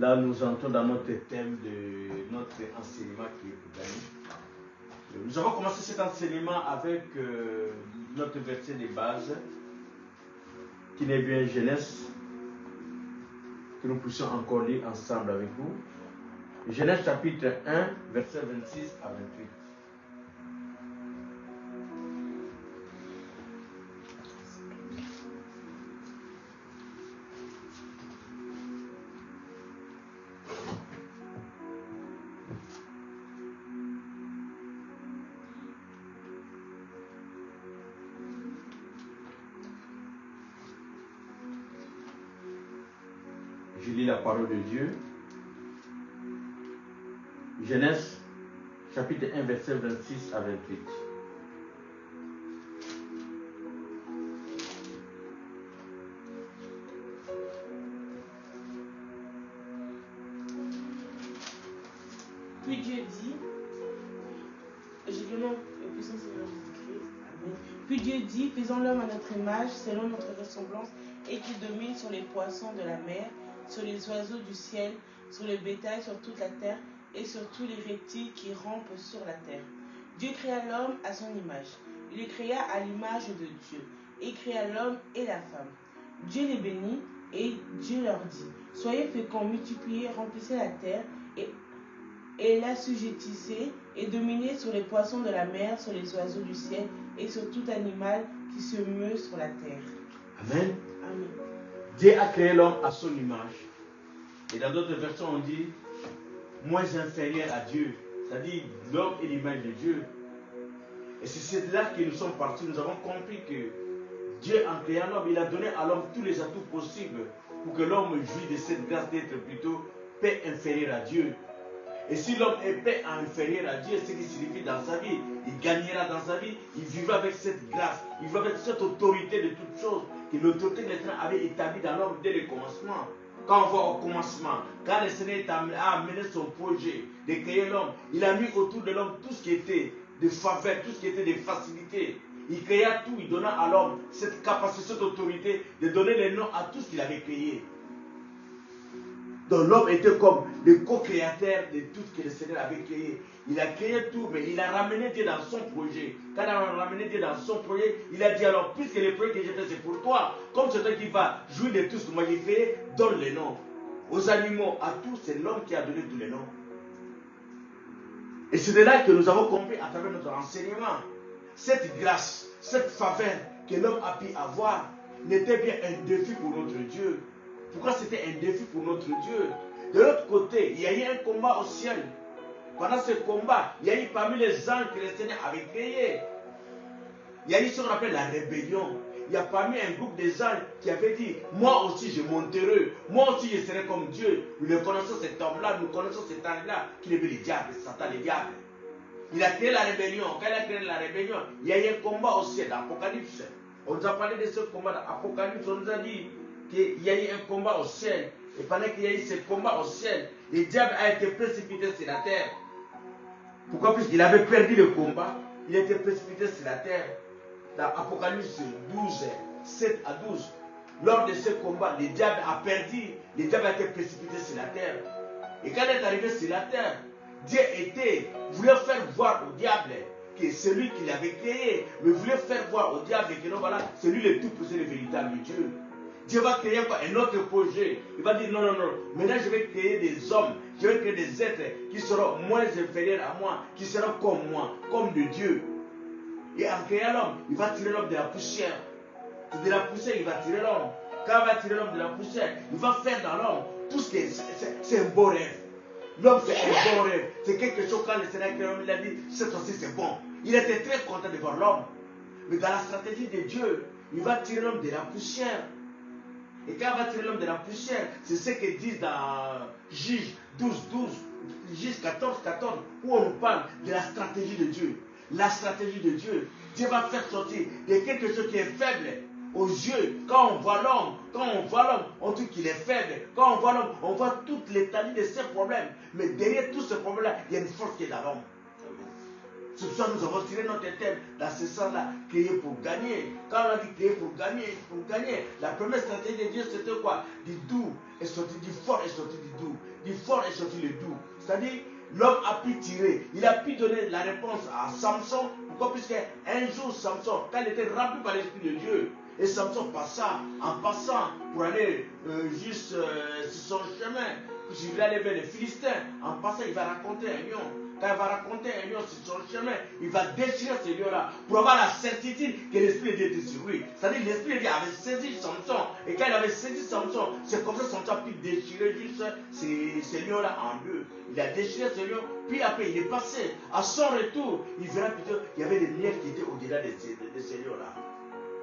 Là, nous entrons dans notre thème de notre enseignement qui est gagné. Nous avons commencé cet enseignement avec notre verset de base, qui n'est bien Genèse, que nous puissions encore lire ensemble avec vous. Genèse chapitre 1, verset 26 à 28. Je lis la parole de Dieu. Genèse, chapitre 1, verset 26 à 28. Puis Dieu dit, Puis Dieu dit, faisons l'homme à notre image, selon notre ressemblance, et qu'il domine sur les poissons de la mer, sur les oiseaux du ciel, sur le bétail, sur toute la terre, et sur tous les reptiles qui rampent sur la terre. Dieu créa l'homme à son image. Il les créa à l'image de Dieu, et créa l'homme et la femme. Dieu les bénit, et Dieu leur dit, soyez féconds, multipliez, remplissez la terre, et l'assujettissez, et dominez sur les poissons de la mer, sur les oiseaux du ciel, et sur tout animal qui se meut sur la terre. Amen. Amen. Dieu a créé l'homme à son image. Et dans d'autres versions, on dit moins inférieur à Dieu. C'est-à-dire l'homme est l'image de Dieu. Et c'est là que nous sommes partis. Nous avons compris que Dieu, en créant l'homme, il a donné à l'homme tous les atouts possibles pour que l'homme jouisse de cette grâce d'être plutôt paix inférieur à Dieu. Et si l'homme est paix inférieur à Dieu, ce qui signifie dans sa vie, il gagnera dans sa vie, il vivra avec cette grâce, il vivra avec cette autorité de toutes choses que l'autorité de l'Éternel avait établie dans l'homme dès le commencement. Quand on voit au commencement, quand le Seigneur a amené son projet de créer l'homme, il a mis autour de l'homme tout ce qui était de faveur, tout ce qui était de facilité. Il créa tout, il donna à l'homme cette capacité, cette autorité de donner les noms à tout ce qu'il avait créé. Donc l'homme était comme le co-créateur de tout ce que le Seigneur avait créé. Il a créé tout, mais il a ramené Dieu dans son projet. Quand il a ramené Dieu dans son projet, il a dit alors, puisque le projet que j'ai fait c'est pour toi, comme c'est toi qui vas jouir de tout ce que moi j'ai fait, donne les noms. Aux animaux, à tous, c'est l'homme qui a donné tous les noms. Et c'est de là que nous avons compris à travers notre enseignement. Cette grâce, cette faveur que l'homme a pu avoir n'était bien un défi pour notre Dieu. Pourquoi c'était un défi pour notre Dieu? De l'autre côté, il y a eu un combat au ciel. Pendant ce combat, il y a eu parmi les anges que le Seigneur avait créés. Il y a eu ce qu'on appelle la rébellion. Il y a parmi un groupe des anges qui avait dit, moi aussi je monterai, moi aussi je serai comme Dieu. Nous connaissons cet homme-là, nous connaissons cet ange-là, qui est le diable, Satan le diable. Il a créé la rébellion. Quand il a créé la rébellion, il y a eu un combat au ciel, d'Apocalypse. On nous a parlé de ce combat d'Apocalypse, on nous a dit qu'il y a eu un combat au ciel. Et pendant qu'il y a eu ce combat au ciel, le diable a été précipité sur la terre. Pourquoi? Puisqu'il avait perdu le combat, il a été précipité sur la terre. Dans Apocalypse 12, 7 à 12, lors de ce combat, le diable a perdu, le diable a été précipité sur la terre. Et quand il est arrivé sur la terre, Dieu voulait faire voir au diable que c'est lui qui l'avait créé, mais voulait faire voir au diable que non, voilà, c'est lui le tout-puissant, le véritable Dieu. Dieu va créer un autre projet. Il va dire non, non, non. Maintenant, je vais créer des hommes. Je vais créer des êtres qui seront moins inférieurs à moi, qui seront comme moi, comme de Dieu. Et en créant l'homme, il va tirer l'homme de la poussière. C'est de la poussière qu'il va tirer l'homme. Quand il va tirer l'homme de la poussière, il va faire dans l'homme tout ce qui est. C'est un beau rêve. L'homme, c'est un bon rêve. C'est quelque chose quand le Seigneur créé l'homme, il a dit cette fois-ci, c'est bon. Il était très content de voir l'homme. Mais dans la stratégie de Dieu, il va tirer l'homme de la poussière. Et quand il va tirer l'homme de la poussière, c'est ce que disent dans Juge 12, 12, Juge 14, 14, où on nous parle de la stratégie de Dieu. La stratégie de Dieu. Dieu va faire sortir de quelque chose qui est faible aux yeux. Quand on voit l'homme, on dit qu'il est faible. Quand on voit l'homme, on voit toute l'étendue de ses problèmes. Mais derrière tous ces problèmes-là, il y a une force qui est dans l'homme. C'est pour ça que nous avons tiré notre thème dans ce sens-là, créer pour gagner. Quand on a dit créer pour gagner, la première stratégie de Dieu c'était quoi? Du doux est sorti, du fort est sorti du doux. Du fort est sorti le doux. C'est-à-dire, l'homme a pu tirer, il a pu donner la réponse à Samson. Pourquoi? Puisque un jour, Samson, quand il était rempli par l'Esprit de Dieu, et Samson passa, en passant pour aller juste sur son chemin, puisqu'il voulait aller vers les Philistins, en passant, il va raconter un lion. Quand il va raconter un lion sur son chemin, il va déchirer ce lion-là pour avoir la certitude que l'Esprit de Dieu était sur lui. C'est-à-dire l'Esprit de Dieu avait saisi Samson. Et quand il avait saisi Samson, c'est comme ça que Samson a pu déchirer juste ces lions-là en deux. Il a déchiré ce lion, puis après il est passé. À son retour, il verra plutôt qu'il y avait des miels qui étaient au-delà de ces lions-là.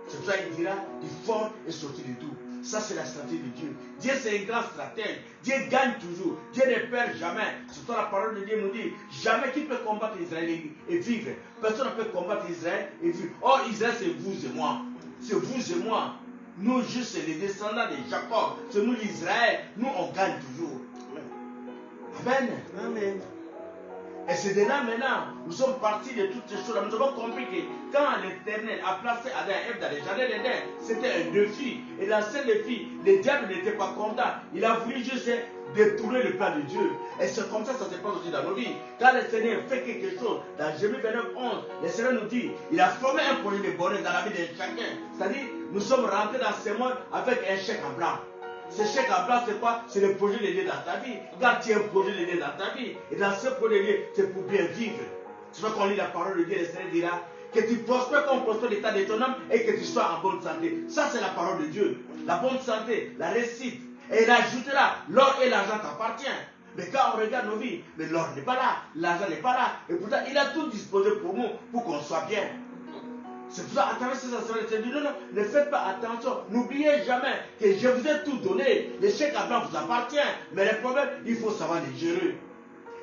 C'est pour ça qu'il dira, du fort est sorti du tout. Ça, c'est la stratégie de Dieu. Dieu, c'est un grand stratège. Dieu gagne toujours. Dieu ne perd jamais. C'est pourquoi la parole de Dieu nous dit, jamais qui peut combattre Israël et vivre. Personne ne peut combattre Israël et vivre. Or, Israël, c'est vous et moi. C'est vous et moi. Nous, juste les descendants de Jacob. C'est nous, l'Israël. Nous, on gagne toujours. Amen. Amen. Et c'est de là maintenant, nous sommes partis de toutes ces choses-là. Nous avons compris que quand l'Éternel a placé Adam et Ève dans les jardins d'Éden, c'était un défi. Et dans ce défi, le diable n'était pas content. Il a voulu juste détourner le plan de Dieu. Et c'est comme ça que ça se passe aussi dans nos vies. Quand le Seigneur fait quelque chose, dans Jérémie 29, 11, le Seigneur nous dit, il a formé un projet de bonheur dans la vie de chacun. C'est-à-dire, nous sommes rentrés dans ce monde avec un chèque en blanc. Ce chèque en blanc, c'est quoi? C'est le projet de Dieu dans ta vie. Quand tu as un projet de Dieu dans ta vie, et dans ce projet de Dieu, c'est pour bien vivre. C'est pour ça qu'on lit la parole de Dieu, le Seigneur dira que tu prospères comme prospère l'état de ton âme et que tu sois en bonne santé. Ça, c'est la parole de Dieu. La bonne santé, la réussite. Et il ajoutera, l'or et l'argent t'appartiennent. Mais quand on regarde nos vies, mais l'or n'est pas là, l'argent n'est pas là. Et pourtant, il a tout disposé pour nous, pour qu'on soit bien. C'est pour ça, à travers ces enseignements, il dit non, ne faites pas attention. N'oubliez jamais que je vous ai tout donné. Le chèque à blanc vous appartient. Mais le problème, il faut savoir les gérer.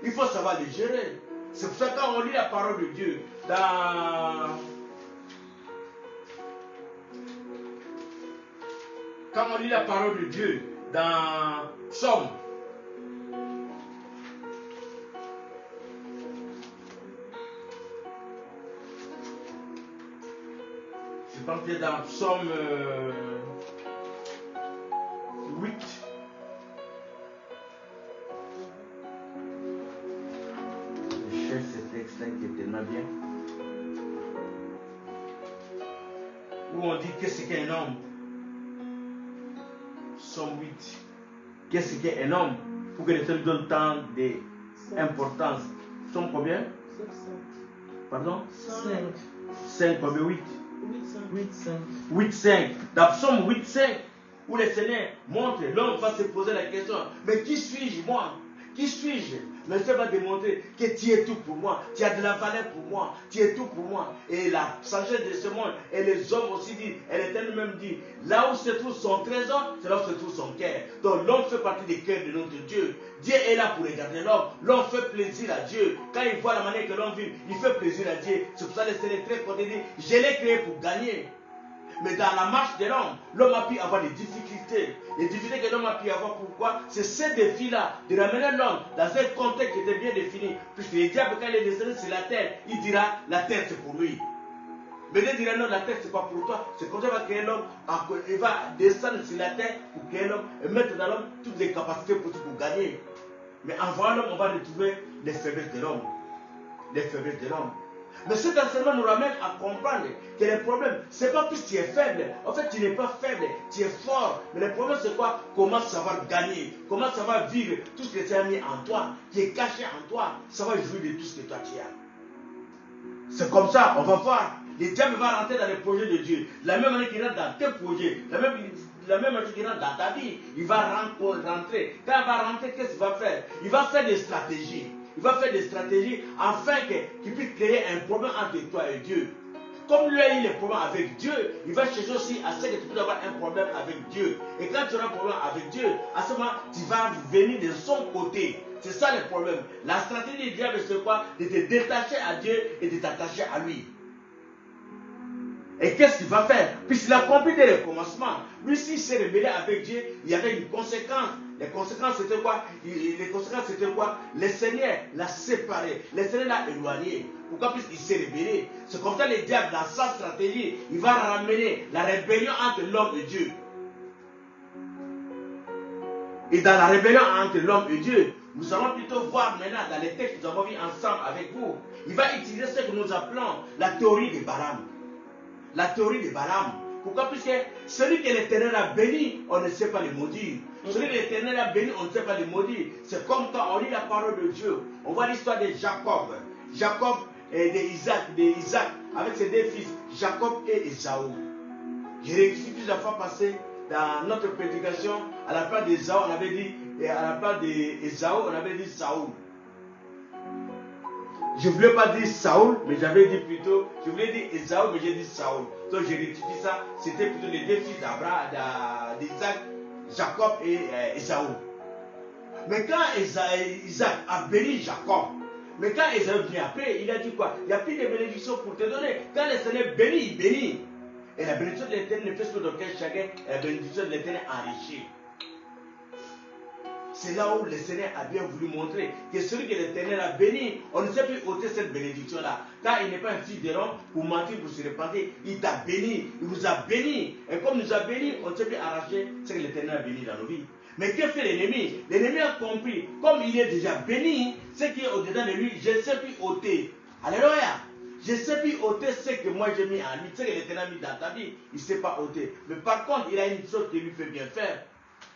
Il faut savoir les gérer. C'est pour ça que quand on lit la parole de Dieu, quand on lit la parole de Dieu dans Psaume, je pense que dans Psaume 8, je cherche ce texte-là qui est tellement bien, où on dit qu'est-ce qu'est un homme. Psaume 8, qu'est-ce qu'est un homme, pour que les gens donnent tant d'importance. Psaume combien? 5. Pardon? 5. 5 combien? 8. 8, 5. 8.5. Dans Psaume 8.5, où le Seigneur montre, l'homme va se poser la question, mais qui suis-je moi? Qui suis-je? Le Seigneur va démontrer que tu es tout pour moi, tu as de la valeur pour moi, tu es tout pour moi. Et la sagesse de ce monde, et les hommes aussi disent, et l'Éternel même dit, là où se trouve son trésor, c'est là où se trouve son cœur. Donc l'homme fait partie des cœurs de notre Dieu. Dieu est là pour regarder l'homme. L'homme fait plaisir à Dieu. Quand il voit la manière que l'homme vit, il fait plaisir à Dieu. C'est pour ça que le Seigneur est très content de dire, je l'ai créé pour gagner. Mais dans la marche de l'homme, l'homme a pu avoir des difficultés. Les difficultés que l'homme a pu avoir, pourquoi? C'est ces défis-là, de ramener l'homme dans un contexte qui était bien défini. Puisque le diable, quand il est descendu sur la terre, il dira, la terre c'est pour lui. Mais Dieu dira, non, la terre c'est pas pour toi. C'est comme ça qu'il va créer l'homme. Il va descendre sur la terre pour créer l'homme et mettre dans l'homme toutes les capacités possibles pour gagner. Mais en voyant l'homme, on va retrouver les faiblesses de l'homme. Les faiblesses de l'homme. Mais cet enseignement nous ramène à comprendre que le problème, ce n'est pas plus que tu es faible. En fait, tu n'es pas faible, tu es fort. Mais le problème, c'est quoi? Comment savoir gagner? Comment savoir vivre tout ce que tu as mis en toi, qui est caché en toi? Savoir jouir de tout ce que toi tu as. C'est comme ça, on va voir. Le diable va rentrer dans les projets de Dieu. La même manière qu'il rentre dans tes projets, la même manière qu'il rentre dans ta vie, il va rentrer. Quand il va rentrer, qu'est-ce qu'il va faire? Il va faire des stratégies. Il va faire des stratégies afin qu'il puisse créer un problème entre toi et Dieu. Comme lui a eu des problèmes avec Dieu, il va chercher aussi à ce que tu puisses avoir un problème avec Dieu. Et quand tu auras un problème avec Dieu, à ce moment, tu vas venir de son côté. C'est ça le problème. La stratégie du diable, c'est quoi? De te détacher à Dieu et de t'attacher à lui. Et qu'est-ce qu'il va faire? Puisqu'il a compris dès le commencement. Lui, s'il s'est rebellé avec Dieu, il y avait une conséquence. Les conséquences c'était quoi? Les conséquences c'était quoi? Le Seigneur l'a séparé, le Seigneur l'a éloigné. Pourquoi? Puisqu'il s'est rébellé. C'est comme ça le diable, dans sa stratégie, il va ramener la rébellion entre l'homme et Dieu. Et dans la rébellion entre l'homme et Dieu, nous allons plutôt voir maintenant dans les textes que nous avons vus ensemble avec vous. Il va utiliser ce que nous appelons la théorie de Balaam. La théorie de Balaam. Pourquoi? Puisque celui que l'Éternel a béni, on ne sait pas le maudire. Celui que l'Éternel a béni, on ne sait pas le maudire. C'est comme quand on lit la parole de Dieu. On voit l'histoire de Jacob. Jacob et d'Isaac, avec ses deux fils, Jacob et Ésaü. J'ai réussi plusieurs fois passé dans notre prédication, à la place d'Ésaü, on avait dit, et à la place d'Ésaü, on avait dit Saoul. Je ne voulais pas dire Saoul, mais j'avais dit plutôt, je voulais dire Ésaü, mais j'ai dit Saoul. Donc j'ai rectifié ça, c'était plutôt les deux fils d'Isaac, Jacob et Ésaü. Mais quand Isaac a béni Jacob, mais quand Ésaü vient après, il a dit quoi? Il n'y a plus de bénédiction pour te donner. Quand le Seigneur bénit, il bénit. Et la bénédiction de l'Éternel ne fait ce d'aucun chacun, et la bénédiction de l'Éternel enrichit. C'est là où le Seigneur a bien voulu montrer que celui que l'Éternel a béni, on ne sait plus ôter cette bénédiction-là. Car il n'est pas un fils de l'homme pour mentir, pour se repentir. Il t'a béni, il vous a béni. Et comme il nous a béni, on ne sait plus arracher ce que l'Éternel a béni dans nos vies. Mais que fait l'ennemi? L'ennemi a compris, comme il est déjà béni, ce qui est au-dedans de lui, je ne sais plus ôter. Alléluia. Je ne sais plus ôter ce que moi j'ai mis en lui, ce que l'Éternel a mis dans ta vie, il ne sait pas ôter. Mais par contre, il a une chose qui lui peut bien faire.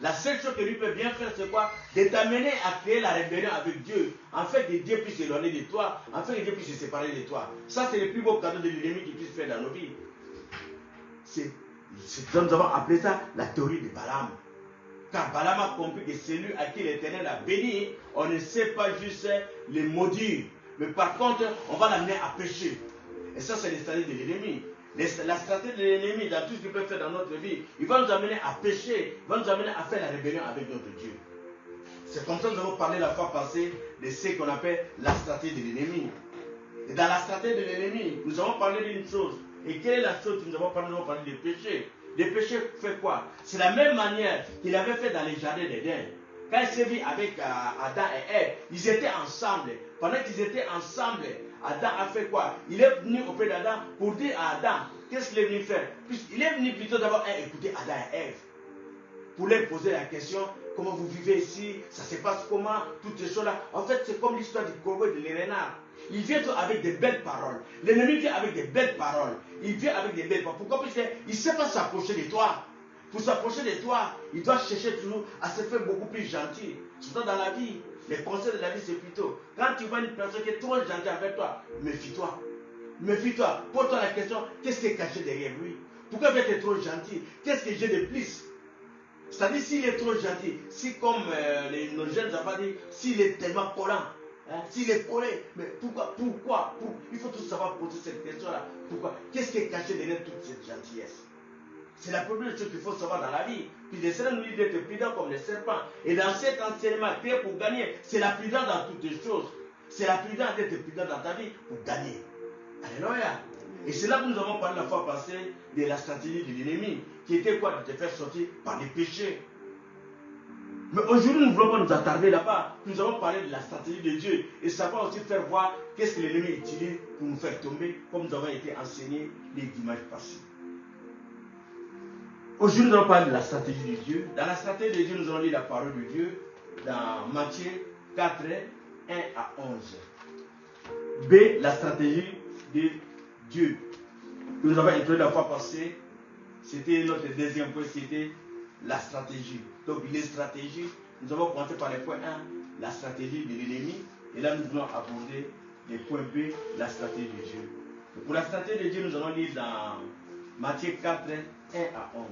La seule chose que lui peut bien faire, c'est quoi? De t'amener à créer la rébellion avec Dieu, afin que Dieu puisse s'éloigner de toi, afin que Dieu puisse se séparer de toi. Ça, c'est le plus beau cadeau de l'ennemi qu'il puisse faire dans nos vies. Nous avons appelé ça la théorie de Balaam. Car Balaam a compris que celui à qui l'Éternel a béni, on ne sait pas juste les maudire. Mais par contre, on va l'amener à pécher. Et ça, c'est la stratégie de l'ennemi. La stratégie de l'ennemi, dans tout ce qu'il peut faire dans notre vie, il va nous amener à pécher, il va nous amener à faire la rébellion avec notre Dieu. C'est comme ça que nous avons parlé la fois passée de ce qu'on appelle la stratégie de l'ennemi. Et dans la stratégie de l'ennemi, nous avons parlé d'une chose. Et quelle est la chose que nous avons parlé? Nous avons parlé de péché. Le péché fait quoi? C'est la même manière qu'il avait fait dans les jardins d'Éden. Quand il s'est vu avec Adam et Ève, ils étaient ensemble. Pendant qu'ils étaient ensemble, Adam a fait quoi? Il est venu auprès d'Adam pour dire à Adam, qu'est-ce qu'il est venu faire? Puisqu'il est venu plutôt d'abord écouter Adam et Ève. Pour leur poser la question, comment vous vivez ici? Ça se passe comment? Toutes ces choses-là. En fait, c'est comme l'histoire du corbeau et de l'érenard. Il vient avec des belles paroles. L'ennemi vient avec des belles paroles. Il vient avec des belles paroles. Pourquoi? Parce qu'il ne sait pas s'approcher de toi. Pour s'approcher de toi, il doit chercher toujours à se faire beaucoup plus gentil. Surtout dans la vie. Les conseils de la vie, c'est plutôt, quand tu vois une personne qui est trop gentille avec toi, méfie-toi. Méfie-toi. Pose-toi la question, qu'est-ce qui est caché derrière lui? Pourquoi il est trop gentil? Qu'est-ce que j'ai de plus? C'est-à-dire, s'il est trop gentil, si comme nos jeunes enfants disent, s'il est tellement collant, hein, s'il est collé, mais pourquoi? Il faut tout savoir poser cette question-là. Pourquoi? Qu'est-ce qui est caché derrière toute cette gentillesse? C'est la première chose qu'il faut savoir dans la vie. Puis le Seigneur nous dit d'être prudent comme les serpents. Et dans cet enseignement, créé pour gagner, c'est la prudence dans toutes les choses. C'est la prudence d'être prudent dans ta vie pour gagner. Alléluia. Et c'est là que nous avons parlé la fois passée de la stratégie de l'ennemi, qui était quoi? De te faire sortir par les péchés. Mais aujourd'hui, nous ne voulons pas nous attarder là-bas. Nous avons parlé de la stratégie de Dieu et ça va aussi faire voir qu'est-ce que l'ennemi utilise pour nous faire tomber, comme nous avons été enseignés les dimanches passés. Aujourd'hui, nous allons parler de la stratégie de Dieu. Dans la stratégie de Dieu, nous allons lire la parole de Dieu dans Matthieu 4, 1 à 11. B, la stratégie de Dieu. Que nous avons introduit la fois passée. C'était notre deuxième point, c'était la stratégie. Donc, les stratégies, nous avons commencé par le point 1, la stratégie de l'ennemi. Et là, nous allons aborder le point B, la stratégie de Dieu. Et pour la stratégie de Dieu, nous allons lire dans Matthieu 4, 1 à 11.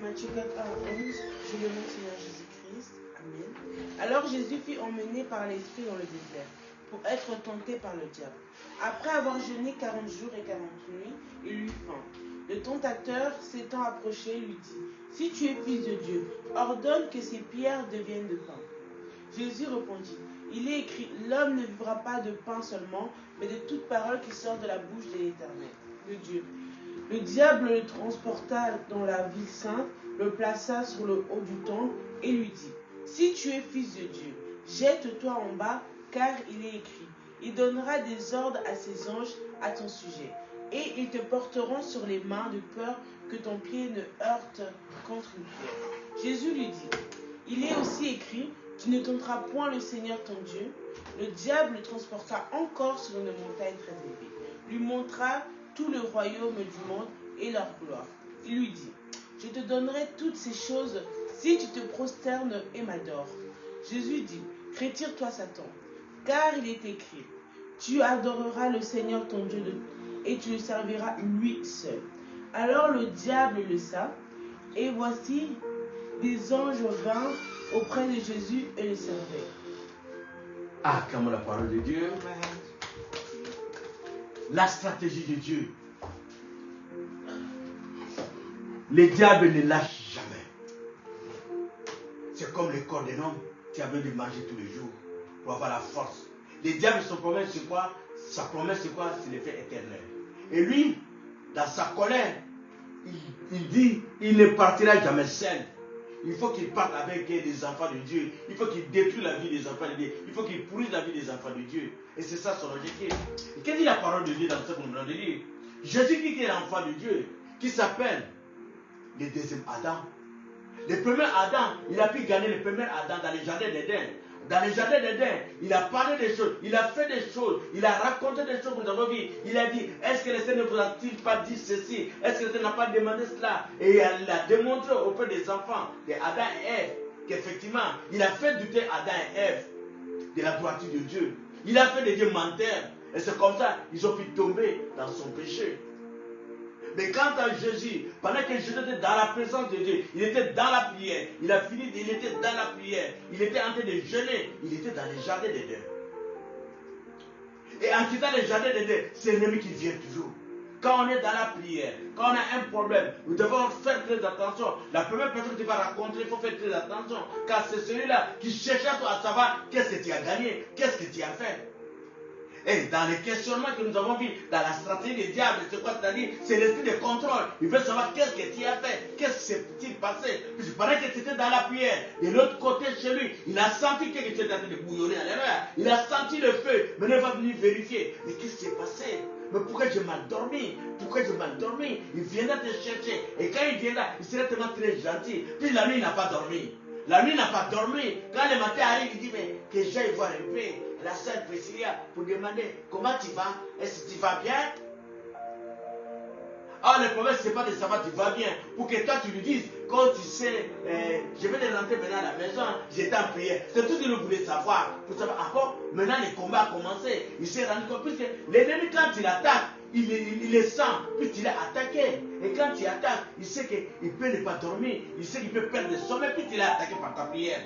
Matthieu 4, 1 à 11, je le nom Seigneur Jésus-Christ. Amen. Alors Jésus fut emmené par l'Esprit dans le désert pour être tenté par le diable. Après avoir jeûné 40 jours et 40 nuits, il eut faim. Le tentateur s'étant approché lui dit, « Si tu es fils de Dieu, ordonne que ces pierres deviennent de pain. » Jésus répondit, « Il est écrit, l'homme ne vivra pas de pain seulement, mais de toute parole qui sort de la bouche de l'Éternel, de Dieu. » Le diable le transporta dans la ville sainte le plaça sur le haut du temple et lui dit, « Si tu es fils de Dieu, jette-toi en bas, car il est écrit, il donnera des ordres à ses anges à ton sujet, et ils te porteront sur les mains de peur que ton pied ne heurte contre une pierre. » Jésus lui dit, « Il est aussi écrit, tu ne tenteras point le Seigneur ton Dieu. » Le diable le transporta encore sur une montagne très élevée, lui montra tout le royaume du monde et leur gloire. Il lui dit, « Je te donnerai toutes ces choses si tu te prosternes et m'adores. » Jésus dit, « Retire-toi, Satan, car il est écrit, tu adoreras le Seigneur ton Dieu et tu le serviras lui seul. » Alors le diable le laissa, et voici, des anges vinrent auprès de Jésus et le servaient. Ah, comme la parole de Dieu. La stratégie de Dieu. Le diable ne lâche jamais. C'est comme le corps d'un homme qui a besoin de manger tous les jours pour avoir la force. Le diable, son promesse, c'est quoi? Sa promesse, c'est quoi? C'est l'effet éternel. Et lui, dans sa colère, il dit, il ne partira jamais seul. Il faut qu'il parte avec les enfants de Dieu. Il faut qu'il détruise la vie des enfants de Dieu. Il faut qu'il pourrisse la vie des enfants de Dieu. Et c'est ça son objectif. Et qu'est-ce que dit la parole de Dieu dans ce qu'on vient de lire? Jésus-Christ est l'enfant de Dieu, qui s'appelle le deuxième Adam. Le premier Adam, il a pu gagner le premier Adam dans le jardin d'Éden. Dans le jardin d'Éden, il a parlé des choses, il a fait des choses, il a raconté des choses que nous avons vues. Il a dit, est-ce que le Seigneur ne vous a-t-il pas dit ceci? Est-ce que le Seigneur n'a pas demandé cela? Et il a démontré auprès des enfants, d'Adam et Ève, qu'effectivement, il a fait douter Adam et Ève de la droiture de Dieu. Il a fait des dieux menteurs. Et c'est comme ça qu'ils ont pu tomber dans son péché. Mais quant à Jésus, pendant que Jésus était dans la présence de Dieu, il était dans la prière, il a fini, il était dans la prière, il était en train de jeûner, il était dans les jardins d'Éden. Et en quittant les jardins d'Éden, c'est l'ennemi qui vient toujours. Quand on est dans la prière, quand on a un problème, nous devons faire très attention. La première personne que tu vas rencontrer, il faut faire très attention, car c'est celui-là qui cherche à savoir qu'est-ce que tu as gagné, qu'est-ce que tu as fait. Et dans les questionnements que nous avons vus, dans la stratégie des diables, c'est quoi? C'est-à-dire, c'est l'esprit de contrôle. Il veut savoir qu'est-ce que tu as fait, qu'est-ce qui s'est passé. Puis pendant que tu étais dans la prière, de l'autre côté chez lui, il a senti que tu étais en train de bouillonner à l'erreur. Il a senti le feu. Maintenant, il va venir vérifier. Mais qu'est-ce qui s'est passé? Mais pourquoi j'ai mal dormi? Pourquoi j'ai mal dormi? Il viendra te chercher. Et quand il viendra, il sera tellement très gentil. Puis la nuit, il n'a pas dormi. La nuit n'a pas dormi. Quand le matin arrive, il dit, mais que j'aille voir un peu la sœur Priscilla pour demander comment tu vas, est-ce que tu vas bien? Ah, le problème, ce n'est pas de savoir tu vas bien, pour que toi tu lui dises, quand tu sais, je vais te rentrer maintenant à la maison, j'étais en prière. C'est tout ce qu'il voulait savoir, pour savoir, ah bon, maintenant le combat a commencé. Il s'est rendu compte, puisque l'ennemi, quand il attaque, il le sent, puisqu'il est attaqué. Et quand il attaque, il sait qu'il peut ne pas dormir, il sait qu'il peut perdre le sommeil, puisqu'il est attaqué par ta prière.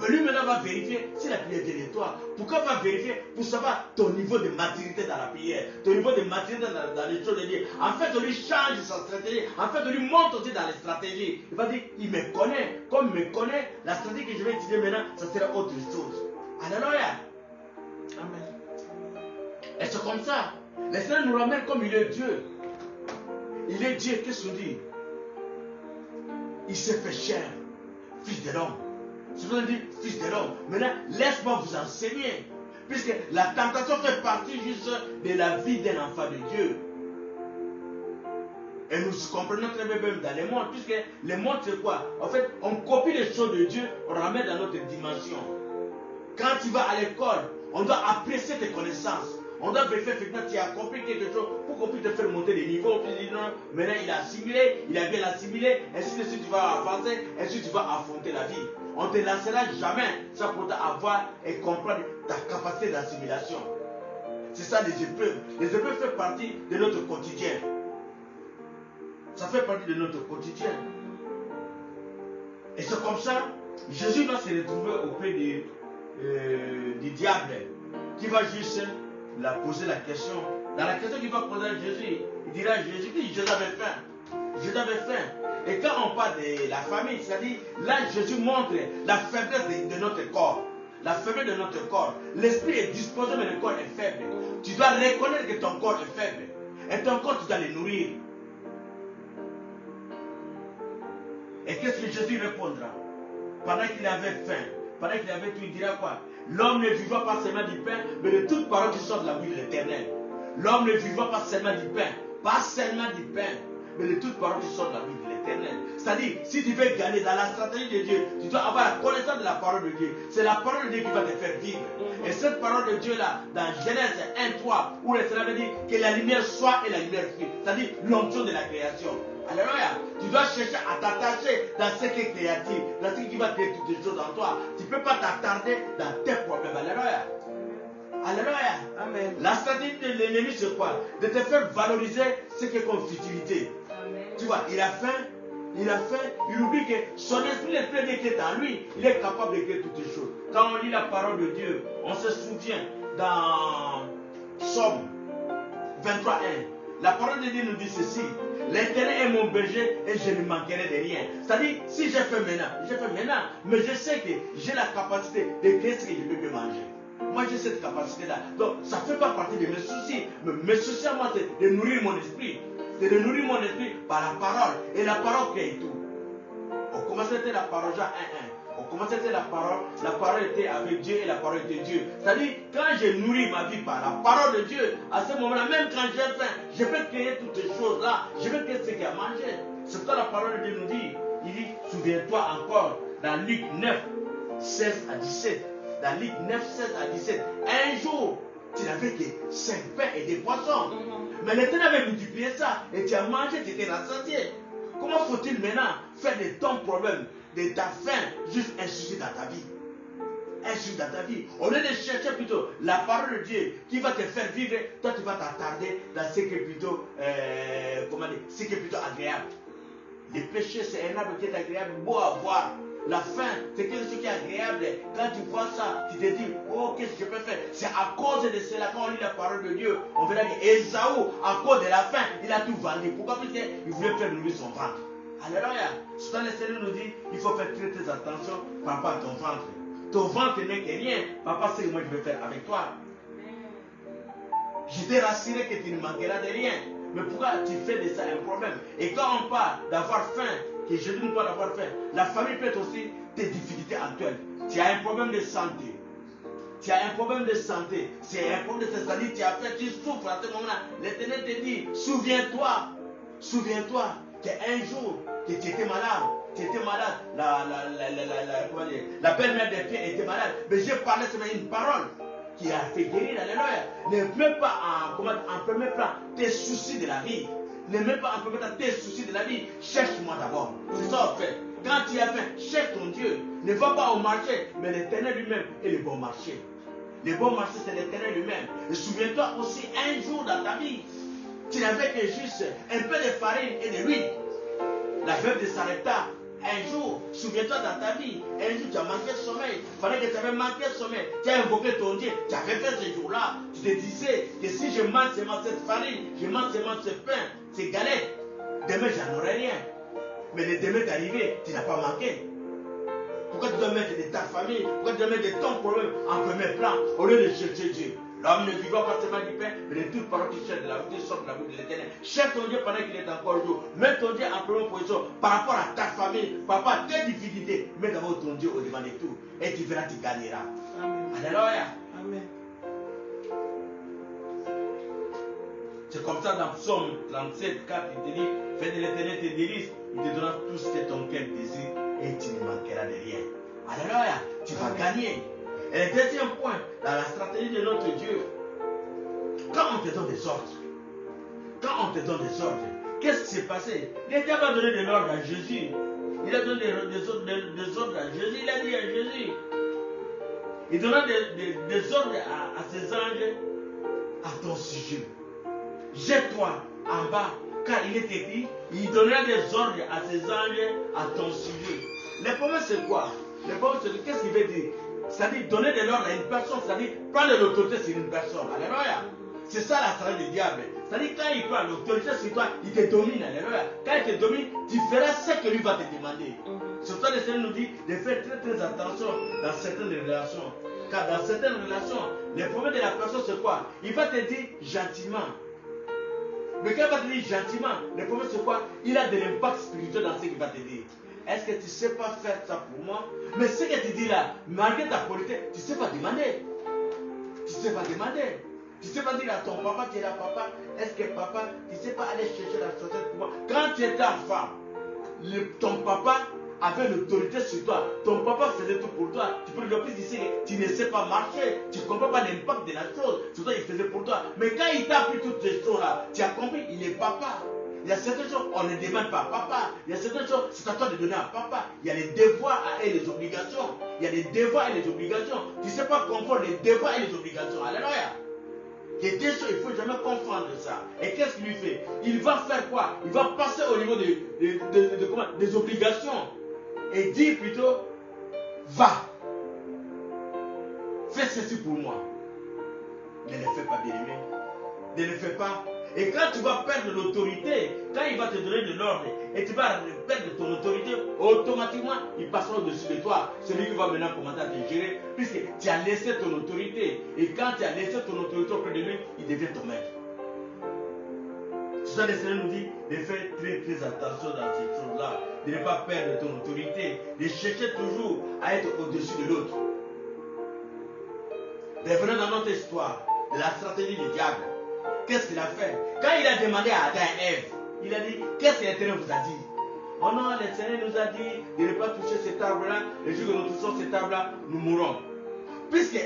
Mais lui maintenant va vérifier si la prière vient de toi. Pourquoi va vérifier? Pour savoir ton niveau de maturité dans la prière, ton niveau de maturité dans les choses de Dieu. En fait, on lui change sa stratégie. En fait, on lui monte aussi dans les stratégies. Il va dire, il me connaît. Comme il me connaît, la stratégie que je vais utiliser maintenant, ça sera autre chose. Alléluia. Amen. Et c'est comme ça. Le Seigneur nous ramène comme il est Dieu. Il est Dieu, qu'est-ce qu'on dit? Il s'est fait chair, fils de l'homme. Je veux dire, fils de l'homme. Maintenant, laisse-moi vous enseigner. Puisque la tentation fait partie juste de la vie d'un enfant de Dieu. Et nous comprenons très bien même dans le monde. Puisque le monde, c'est quoi? En fait, on copie les choses de Dieu, on ramène dans notre dimension. Quand tu vas à l'école, on doit apprécier tes connaissances. On doit vérifier effectivement tu as compris quelque chose pour qu'on puisse te faire monter les niveaux. Puis dire non, maintenant il a assimilé, il a bien assimilé, ainsi de suite tu vas avancer, ainsi tu vas affronter la vie. On ne te laissera jamais sans pour avoir et comprendre ta capacité d'assimilation. C'est ça les épreuves. Les épreuves font partie de notre quotidien. Ça fait partie de notre quotidien. Et c'est comme ça, Jésus va se retrouver auprès du diable qui va juste la poser la question. Dans la question qu'il va poser à Jésus, il dira à Jésus, je t'avais faim. Je t'avais faim. Et quand on parle de la famille, c'est-à-dire, là Jésus montre la faiblesse de notre corps. La faiblesse de notre corps. L'esprit est disposé, mais le corps est faible. Tu dois reconnaître que ton corps est faible. Et ton corps, tu dois le nourrir. Et qu'est-ce que Jésus répondra? Pendant qu'il avait faim, pendant qu'il avait tout, il dira quoi? L'homme ne vivra pas seulement du pain, mais de toute parole qui sort de la bouche de l'Éternel. L'homme ne vivra pas seulement du pain, pas seulement du pain, mais de toute parole qui sort de la bouche de l'Éternel. C'est-à-dire, si tu veux gagner dans la stratégie de Dieu, tu dois avoir la connaissance de la parole de Dieu. C'est la parole de Dieu qui va te faire vivre. Et cette parole de Dieu-là, dans Genèse 1:3, où le Seigneur veut dire que la lumière soit et la lumière fut, c'est-à-dire l'onction de la création. Alléluia. Tu dois chercher à t'attacher dans ce qui est créatif, dans ce qui va créer toutes les choses en toi. Tu ne peux pas t'attarder dans tes problèmes. Alléluia. Alléluia. Amen. La stratégie de l'ennemi, c'est quoi? De te faire valoriser ce qui est comme futilité. Amen. Tu vois, il a faim, il oublie que son esprit, l'esprit de Dieu qui est en lui, il est capable de créer toutes les choses. Quand on lit la parole de Dieu, on se souvient dans Psaume 23:1. La parole de Dieu nous dit ceci: l'Éternel est mon berger et je ne manquerai de rien. C'est-à-dire, si j'ai fait maintenant, mais je sais que j'ai la capacité de créer ce que je peux me manger. Moi, j'ai cette capacité-là. Donc, ça ne fait pas partie de mes soucis. Mais mes soucis à moi, c'est de nourrir mon esprit. C'est de nourrir mon esprit par la parole. Et la parole crée tout. On commençait la parole, Jean 1:1. On commençait la parole était avec Dieu et la parole était Dieu. C'est-à-dire, quand je nourris ma vie par la parole de Dieu, à ce moment-là, même quand j'ai faim, je peux créer toutes ces choses-là. Je peux créer ce qu'il y a à manger. C'est pourquoi la parole de Dieu nous dit, il dit, souviens-toi encore, dans Luc 9:16-17. Dans Luc 9:16-17, un jour, tu n'avais que 5 pains et des poissons. Mais l'Éternel avait multiplié ça et tu as mangé, tu étais rassasié. Comment faut-il maintenant faire de ton problème, de ta faim, juste un souci dans ta vie? Un souci dans ta vie. Au lieu de chercher plutôt la parole de Dieu qui va te faire vivre, toi tu vas t'attarder dans ce qui est plutôt, ce qui est plutôt agréable. Le péché, c'est un arbre qui est agréable, beau à voir. La faim, c'est quelque chose qui est agréable. Quand tu vois ça, tu te dis, oh, qu'est-ce que je peux faire? C'est à cause de cela, quand on lit la parole de Dieu, on verra que Esaü, à cause de la faim, il a tout vendu. Pourquoi? Parce qu'il voulait faire nourrir son ventre. Alléluia. Souvent, le Seigneur nous dit, il faut faire très très attention par rapport à ton ventre. Ton ventre n'est que rien. Papa, c'est ce que moi je vais faire avec toi. Je t'ai rassuré que tu ne manqueras de rien. Mais pourquoi tu fais de ça un problème? Et quand on parle d'avoir faim, que je ne dois pas d'avoir faim, la famille peut être aussi tes difficultés actuelles. Tu as un problème de santé. C'est un problème de santé. C'est un problème de santé. Tu as fait, tu souffres à ce moment-là. L'Éternel te dit, souviens-toi qu'un jour, que tu étais malade. Tu étais malade. La belle-mère des pieds était malade. Mais j'ai parlé seulement une parole qui a fait guérir. Alléluia. Ne mets pas en premier plan tes soucis de la vie. Ne mets pas en premier temps tes soucis de la vie. Cherche-moi d'abord. C'est ça en fait. Quand tu as faim, cherche ton Dieu. Ne va pas au marché, mais l'Éternel lui-même est le bon marché. Le bon marché, c'est l'Éternel lui-même. Et souviens-toi aussi, un jour dans ta vie, tu n'avais que juste un peu de farine et de l'huile. La veuve de Sarepta, un jour, souviens-toi dans ta vie, un jour tu as manqué de sommeil. Pendant que tu avais manqué de sommeil, tu as invoqué ton Dieu, tu avais fait ce jour-là. Tu te disais que si je mange seulement cette farine, je mange seulement ce pain, ces galettes, demain j'en aurai rien. Mais le demain est arrivé, tu n'as pas manqué. Pourquoi tu dois mettre de ta famille, pourquoi tu dois mettre de ton problème en premier plan au lieu de chercher Dieu? L'homme ne vivra pas seulement du pain, mais de toute parole qui cherche de la bouche, sort de la bouche de l'Éternel. Cherche ton Dieu pendant qu'il est encore jour. Mets ton Dieu en première position par rapport à ta famille, par rapport à tes difficultés. Mets d'abord ton Dieu au devant de tout. Et tu verras, tu gagneras. Amen. Alléluia. Amen. C'est comme ça dans Psaume 37, 4, il te dit, fais de l'Éternel tes délices, il te donnera tout ce que ton cœur désire et tu ne manqueras de rien. Alléluia, tu vas gagner. Et le deuxième point, dans la stratégie de notre Dieu, quand on te donne des ordres, qu'est-ce qui s'est passé? Le diable a donné de l'ordre à Jésus. Il a donné des ordres à Jésus. Il a dit à Jésus, il donna des ordres à ses anges à ton sujet. Jette-toi en bas, car il est écrit, il donnera des ordres à ses anges à ton sujet. Le problème c'est quoi? Le problème c'est qu'est-ce qu'il veut dire? C'est-à-dire donner de l'ordre à une personne, c'est-à-dire prendre l'autorité sur une personne. Alléluia. C'est ça la stratégie du diable. C'est-à-dire quand il prend l'autorité sur toi, il te domine. Alléluia. Quand il te domine, tu feras ce que lui va te demander. C'est pourquoi le Seigneur nous dit de faire très très attention dans certaines relations. Car dans certaines relations, le problème de la personne c'est quoi? Il va te dire gentiment. Mais quand il va te dire gentiment, le problème c'est quoi? Il a de l'impact spirituel dans ce qu'il va te dire. est-ce que tu ne sais pas faire ça pour moi? Mais ce que tu dis là, malgré ta politesse, tu ne sais pas demander. Tu ne sais pas demander. Tu ne sais pas dire à ton papa, tu es là, papa, est-ce que papa, tu ne sais pas aller chercher la chaussette pour moi? Quand tu étais enfant, ton papa avait l'autorité sur toi. Ton papa faisait tout pour toi. Tu peux le plus dire que tu ne sais pas marcher. Tu ne comprends pas l'impact de la chose. C'est toi, il faisait pour toi. Mais quand il t'a appris toutes ces choses-là, tu as compris, il est papa. Il y a certaines choses, on ne demande pas à papa. Il y a certaines choses, c'est à toi de donner à papa. Il y a les devoirs et les obligations. Il y a les devoirs et les obligations. Tu ne sais pas confondre les devoirs et les obligations. Alléluia. Les deux choses, il ne faut jamais confondre ça. Et qu'est-ce qu'il lui fait? Il va faire quoi? Il va passer au niveau des obligations. Et dire plutôt, va. Fais ceci pour moi. Ne le fais pas, bien-aimé. Ne le fais pas. Et quand tu vas perdre l'autorité, quand il va te donner de l'ordre et tu vas perdre ton autorité, automatiquement, il passera au-dessus de toi. Celui qui va maintenant commencer à te gérer, puisque tu as laissé ton autorité. Et quand tu as laissé ton autorité auprès de lui, il devient ton maître. C'est ça le Seigneur nous dit de faire très très attention dans ces choses-là, de ne pas perdre ton autorité, de chercher toujours à être au-dessus de l'autre. Revenons dans notre histoire de la stratégie du diable. Qu'est-ce qu'il a fait? Quand il a demandé à Adam et Ève, il a dit, qu'est-ce que l'Éternel vous a dit? Oh non, l'Éternel nous a dit de ne pas toucher cet arbre-là. Le jour que nous touchons cet arbre-là, nous mourrons. Puisque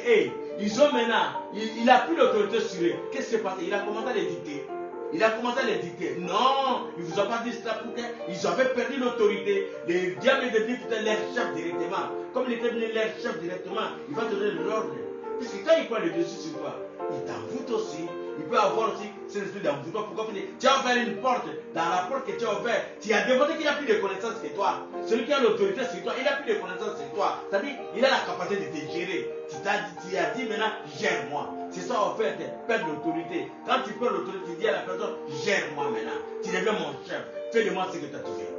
ils ont maintenant, il a pris l'autorité sur eux. Qu'est-ce qui s'est passé? Il a commencé à les dicter. Il a commencé à les dicter. Non, il ne vous a pas dit cela pour qu'ils avaient perdu l'autorité. Le diable est devenu peut-être leur chef directement. Comme il était devenu leur chef directement, il va te donner l'ordre. Puisque quand il prend le dessus sur toi, il t'envoûte aussi. Il peut avoir aussi cet esprit d'envoûtement. Pourquoi? Tu as ouvert une porte. Dans la porte que tu as ouverte, tu as démontré qu'il a plus de connaissances que toi. Celui qui a l'autorité sur toi, il a plus de connaissances que toi. C'est-à-dire, il a la capacité de te gérer. Tu as dit maintenant, gère-moi. C'est ça en fait, perdre l'autorité. Quand tu perds l'autorité, tu dis à la personne, gère-moi maintenant. Tu deviens mon chef. Fais de moi ce que tu as fait.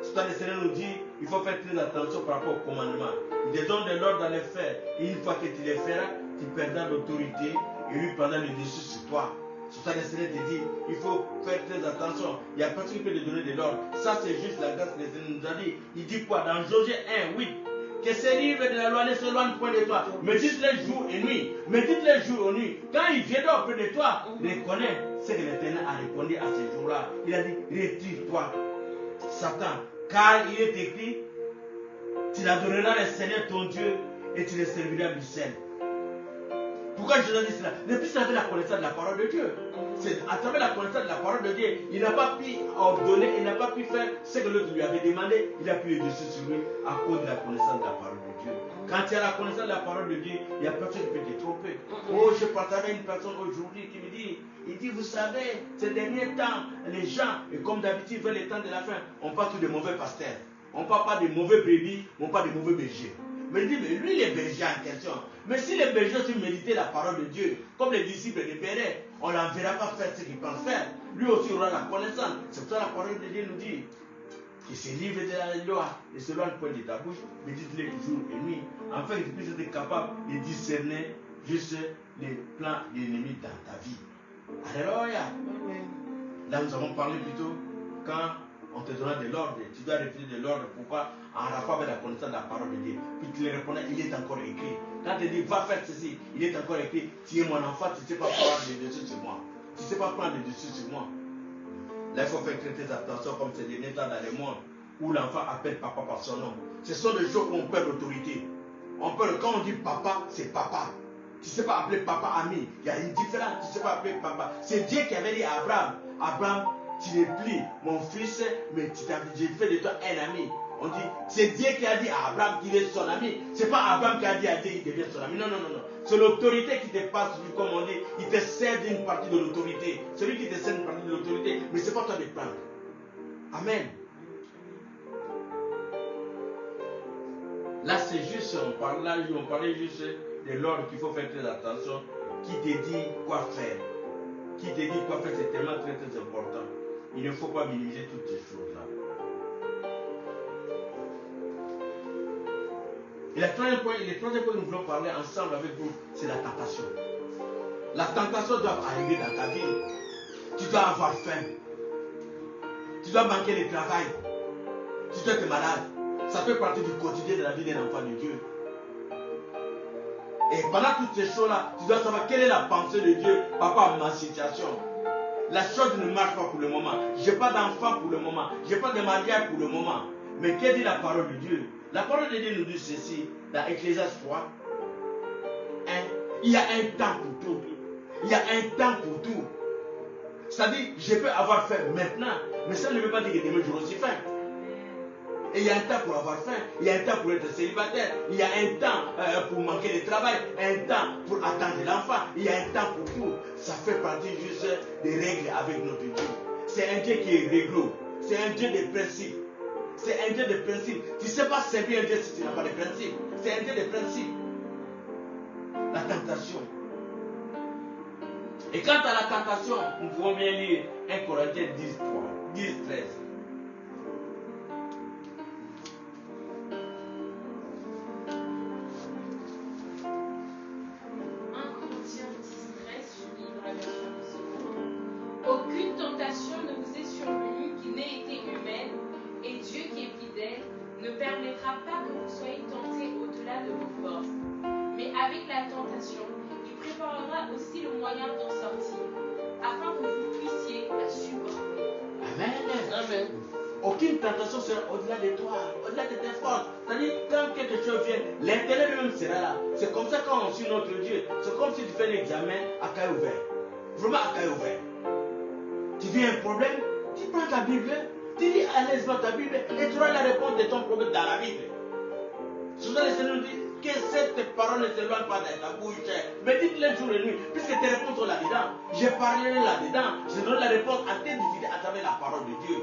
C'est ça le Seigneur nous dit, il faut faire très attention par rapport au commandement. Il te donne de l'ordre dans les faire. Et une fois que tu les feras, tu perdras l'autorité et lui prendra le dessus sur toi. C'est ça le Seigneur te dit, il faut faire très attention. Il n'y a personne qui peut te donner de l'ordre. Ça c'est juste la grâce que le Seigneur nous a dit. Il dit quoi? Dans Josué 1, 8. Que ces livres de la loi ne s'éloignent point de toi. Médite-les jour et nuit. Médite-les jour et nuit. Quand il viendra auprès de toi, reconnais ce que l'Éternel a répondu à ces jours-là. Il a dit, retire-toi, Satan. Car il est écrit, tu adoreras le Seigneur ton Dieu et tu le serviras du seul. Pourquoi je dis cela? Depuis qu'il avait la connaissance de la parole de Dieu. C'est à travers la connaissance de la parole de Dieu, il n'a pas pu ordonner, il n'a pas pu faire ce que l'autre lui avait demandé. Il a pu le dessus sur lui à cause de la connaissance de la parole de Dieu. Quand tu as la connaissance de la parole de Dieu, il n'y a personne qui peut te tromper. Oh, je partage avec une personne aujourd'hui qui me dit, il dit, vous savez, ces derniers temps, les gens, et comme d'habitude, vers les temps de la fin, on parle tous de mauvais pasteurs. On ne parle pas de mauvais brebis, on parle de mauvais bergers. Mais il dit, mais lui, les bergers en question. Mais si les bergers ont médité la parole de Dieu, comme les disciples de Béret, on ne l'enverra pas faire ce qu'il pense faire. Lui aussi aura la connaissance. C'est pour ça que la parole de Dieu nous dit que ces livres de la loi ne s'éloignent point de ta bouche, médite-les jour et nuit, afin que tu puisses être capable de discerner juste les plans de l'ennemi dans ta vie. Alléluia. Là, nous avons parlé plutôt quand on te donnera de l'ordre, tu dois réfléchir de l'ordre. Pourquoi? En rapport avec la connaissance de la parole de Dieu. Puis tu les répondais, il est encore écrit. Quand tu dis, va faire ceci, il est encore écrit. Tu es mon enfant, tu ne sais pas prendre le dessus sur moi. Tu ne sais pas prendre le dessus sur moi. Là, il faut faire très très attention, comme c'est des temps dans le monde où l'enfant appelle papa par son nom. Ce sont des jours où on perd l'autorité. Quand on dit papa, c'est papa. Tu ne sais pas appeler papa ami. Il y a une différence. Tu ne sais pas appeler papa. C'est Dieu qui avait dit à Abraham, Abraham, tu n'es plus mon fils, mais j'ai fait de toi un ami. On dit, c'est Dieu qui a dit à Abraham qu'il est son ami. Ce n'est pas Abraham qui a dit à Dieu qu'il devient son ami. Non, non, non, non. C'est l'autorité qui te passe, comme on dit, il te cède une partie de l'autorité. Celui qui te cède une partie de l'autorité, mais ce n'est pas toi de prendre. Amen. Là, c'est juste, on parlait juste de l'ordre qu'il faut faire très attention. Qui te dit quoi faire? Qui te dit quoi faire, c'est tellement très très important. Il ne faut pas minimiser toutes ces choses-là. Et le troisième point que nous voulons parler ensemble avec vous, c'est la tentation. La tentation doit arriver dans ta vie. Tu dois avoir faim. Tu dois manquer de travail. Tu dois être malade. Ça fait partie du quotidien de la vie d'un enfant de Dieu. Et pendant toutes ces choses-là, tu dois savoir quelle est la pensée de Dieu par rapport à ma situation. La chose ne marche pas pour le moment. Je n'ai pas d'enfant pour le moment. Je n'ai pas de mariage pour le moment. Mais qu'est-ce dit la parole de Dieu? La parole de Dieu nous dit ceci dans Ecclésiaste 3. Il y a un temps pour tout. Il y a un temps pour tout. C'est-à-dire, je peux avoir faim maintenant, mais ça ne veut pas dire que demain j'aurai aussi faim. Et il y a un temps pour avoir faim, il y a un temps pour être célibataire, il y a un temps pour manquer de travail, un temps pour attendre l'enfant, il y a un temps pour tout. Ça fait partie juste des règles avec notre Dieu. C'est un Dieu qui est réglo, c'est un Dieu de principes. C'est un Dieu de principes. Tu ne sais pas servir un Dieu si tu n'as pas de principes. C'est un Dieu de principes. La tentation. Et quant à la tentation, nous pouvons bien lire 1 Corinthiens 10, 13. Aucune tentation ne vous est survenue qui n'ait été humaine, et Dieu qui est fidèle ne permettra pas que vous soyez tentés au-delà de vos forces. Mais avec la tentation, il préparera aussi le moyen d'en sortir, afin que vous puissiez la supporter. Amen. Amen. Aucune tentation sera au-delà de toi, au-delà de tes forces. C'est-à-dire, quand quelque chose vient, l'intérêt lui-même sera là. C'est comme ça quand on suit notre Dieu. C'est comme si tu fais l'examen à cœur ouvert. Vraiment à cœur ouvert. Tu vis un problème, tu prends ta Bible, tu lis à l'aise dans ta Bible et tu auras la réponse de ton problème dans la Bible. Souvent le Seigneur nous dit que cette parole ne s'éloigne pas de ta bouche, mais dites-le jour et nuit, puisque tes réponses sont là-dedans. Je parlerai là-dedans, je donne la réponse à tes difficultés à travers la parole de Dieu.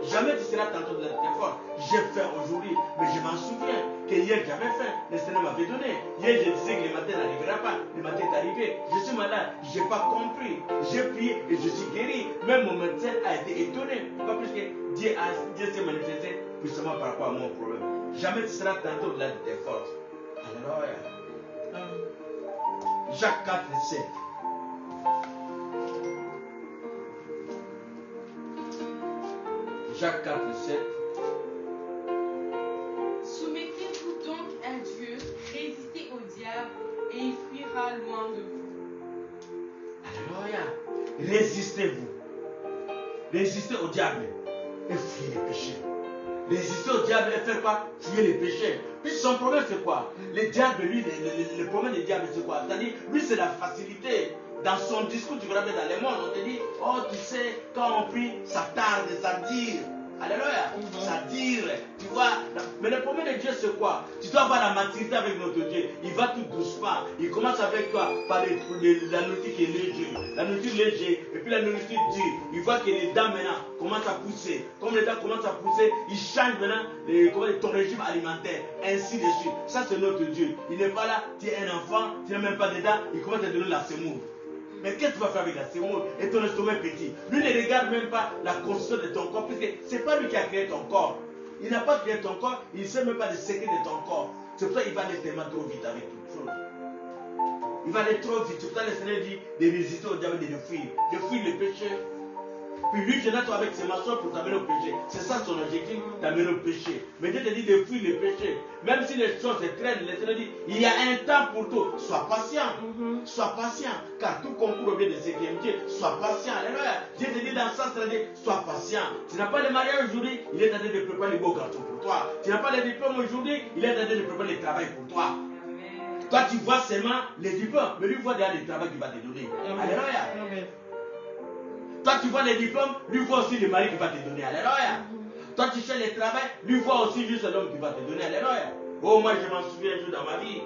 Jamais tu seras tantôt de tes forces. J'ai faim aujourd'hui, mais je m'en souviens que hier j'avais faim, le Seigneur m'avait donné. Hier je disais que le matin n'arrivera pas, le matin est arrivé. Je suis malade, je n'ai pas compris. J'ai prié et je suis guéri. Même mon médecin a été étonné. Pourquoi? Parce que Dieu s'est manifesté puissamment par rapport à mon problème. Jamais tu seras tantôt de tes forces. Alléluia. Jacques 4, 7. Jacques 4, 7. Soumettez-vous donc à Dieu, résistez au diable, et il fuira loin de vous. Alléluia. Résistez-vous. Résistez au diable et fuyez les péchés. Résister au diable et faire quoi? Fuyer les péchés. Puis son problème c'est quoi? Le diable, lui, le problème du diable c'est quoi? C'est-à-dire, lui c'est la facilité. Dans son discours, tu verras bien dans les mondes, on te dit, oh tu sais, quand on prie, ça tarde, ça tire. Alléluia, ça tire, tu vois. Mais le problème de Dieu c'est quoi? Tu dois avoir la maturité avec notre Dieu. Il va tout doucement. Il commence avec toi par la nourriture qui est légère. La nourriture légère, et puis la nourriture dure. Il voit que les dents maintenant commencent à pousser. Comme les dents commencent à pousser, il change maintenant ton régime alimentaire. Ainsi de suite. Ça c'est notre Dieu. Il n'est pas là, tu es un enfant, tu n'as même pas de dents, il commence à te donner la semoule. Mais qu'est-ce que tu vas faire avec la semoule? Et ton estomac est petit. Lui ne regarde même pas la construction de ton corps, puisque ce n'est pas lui qui a créé ton corps. Il n'a pas créé ton corps, il ne sait même pas le secret de ton corps. C'est pour ça qu'il va aller tellement trop vite avec toute chose. Il va aller trop vite. C'est pour ça que le Seigneur dit de résister au diable et de fuir. De fuir le péché. Puis lui, je toi avec ses maçons pour t'amener au péché. C'est ça son objectif, t'amener au péché. Mais Dieu te dit de fuir le péché. Même si les choses se traînent, le Seigneur dit, il y a un temps pour tout. Sois patient. Sois patient. Car tout concourt au bien de ce qui aime Dieu. Sois patient. Alléluia. Dieu te dit dans ça, sois patient. Tu n'as pas de mariage aujourd'hui, il est en train de préparer les beaux gâteaux pour toi. Tu n'as pas de diplôme aujourd'hui, il est en train de préparer le travail pour toi. Toi, tu vois seulement les diplômes, mais lui voit derrière le travail qu'il va te donner. Alléluia. Toi, tu vois les diplômes, lui voit aussi le mari qui va te donner. Alléluia. Toi, tu cherches le travail, lui voit aussi juste l'homme qui va te donner. Alléluia. Oh, moi, je m'en souviens un jour dans ma vie.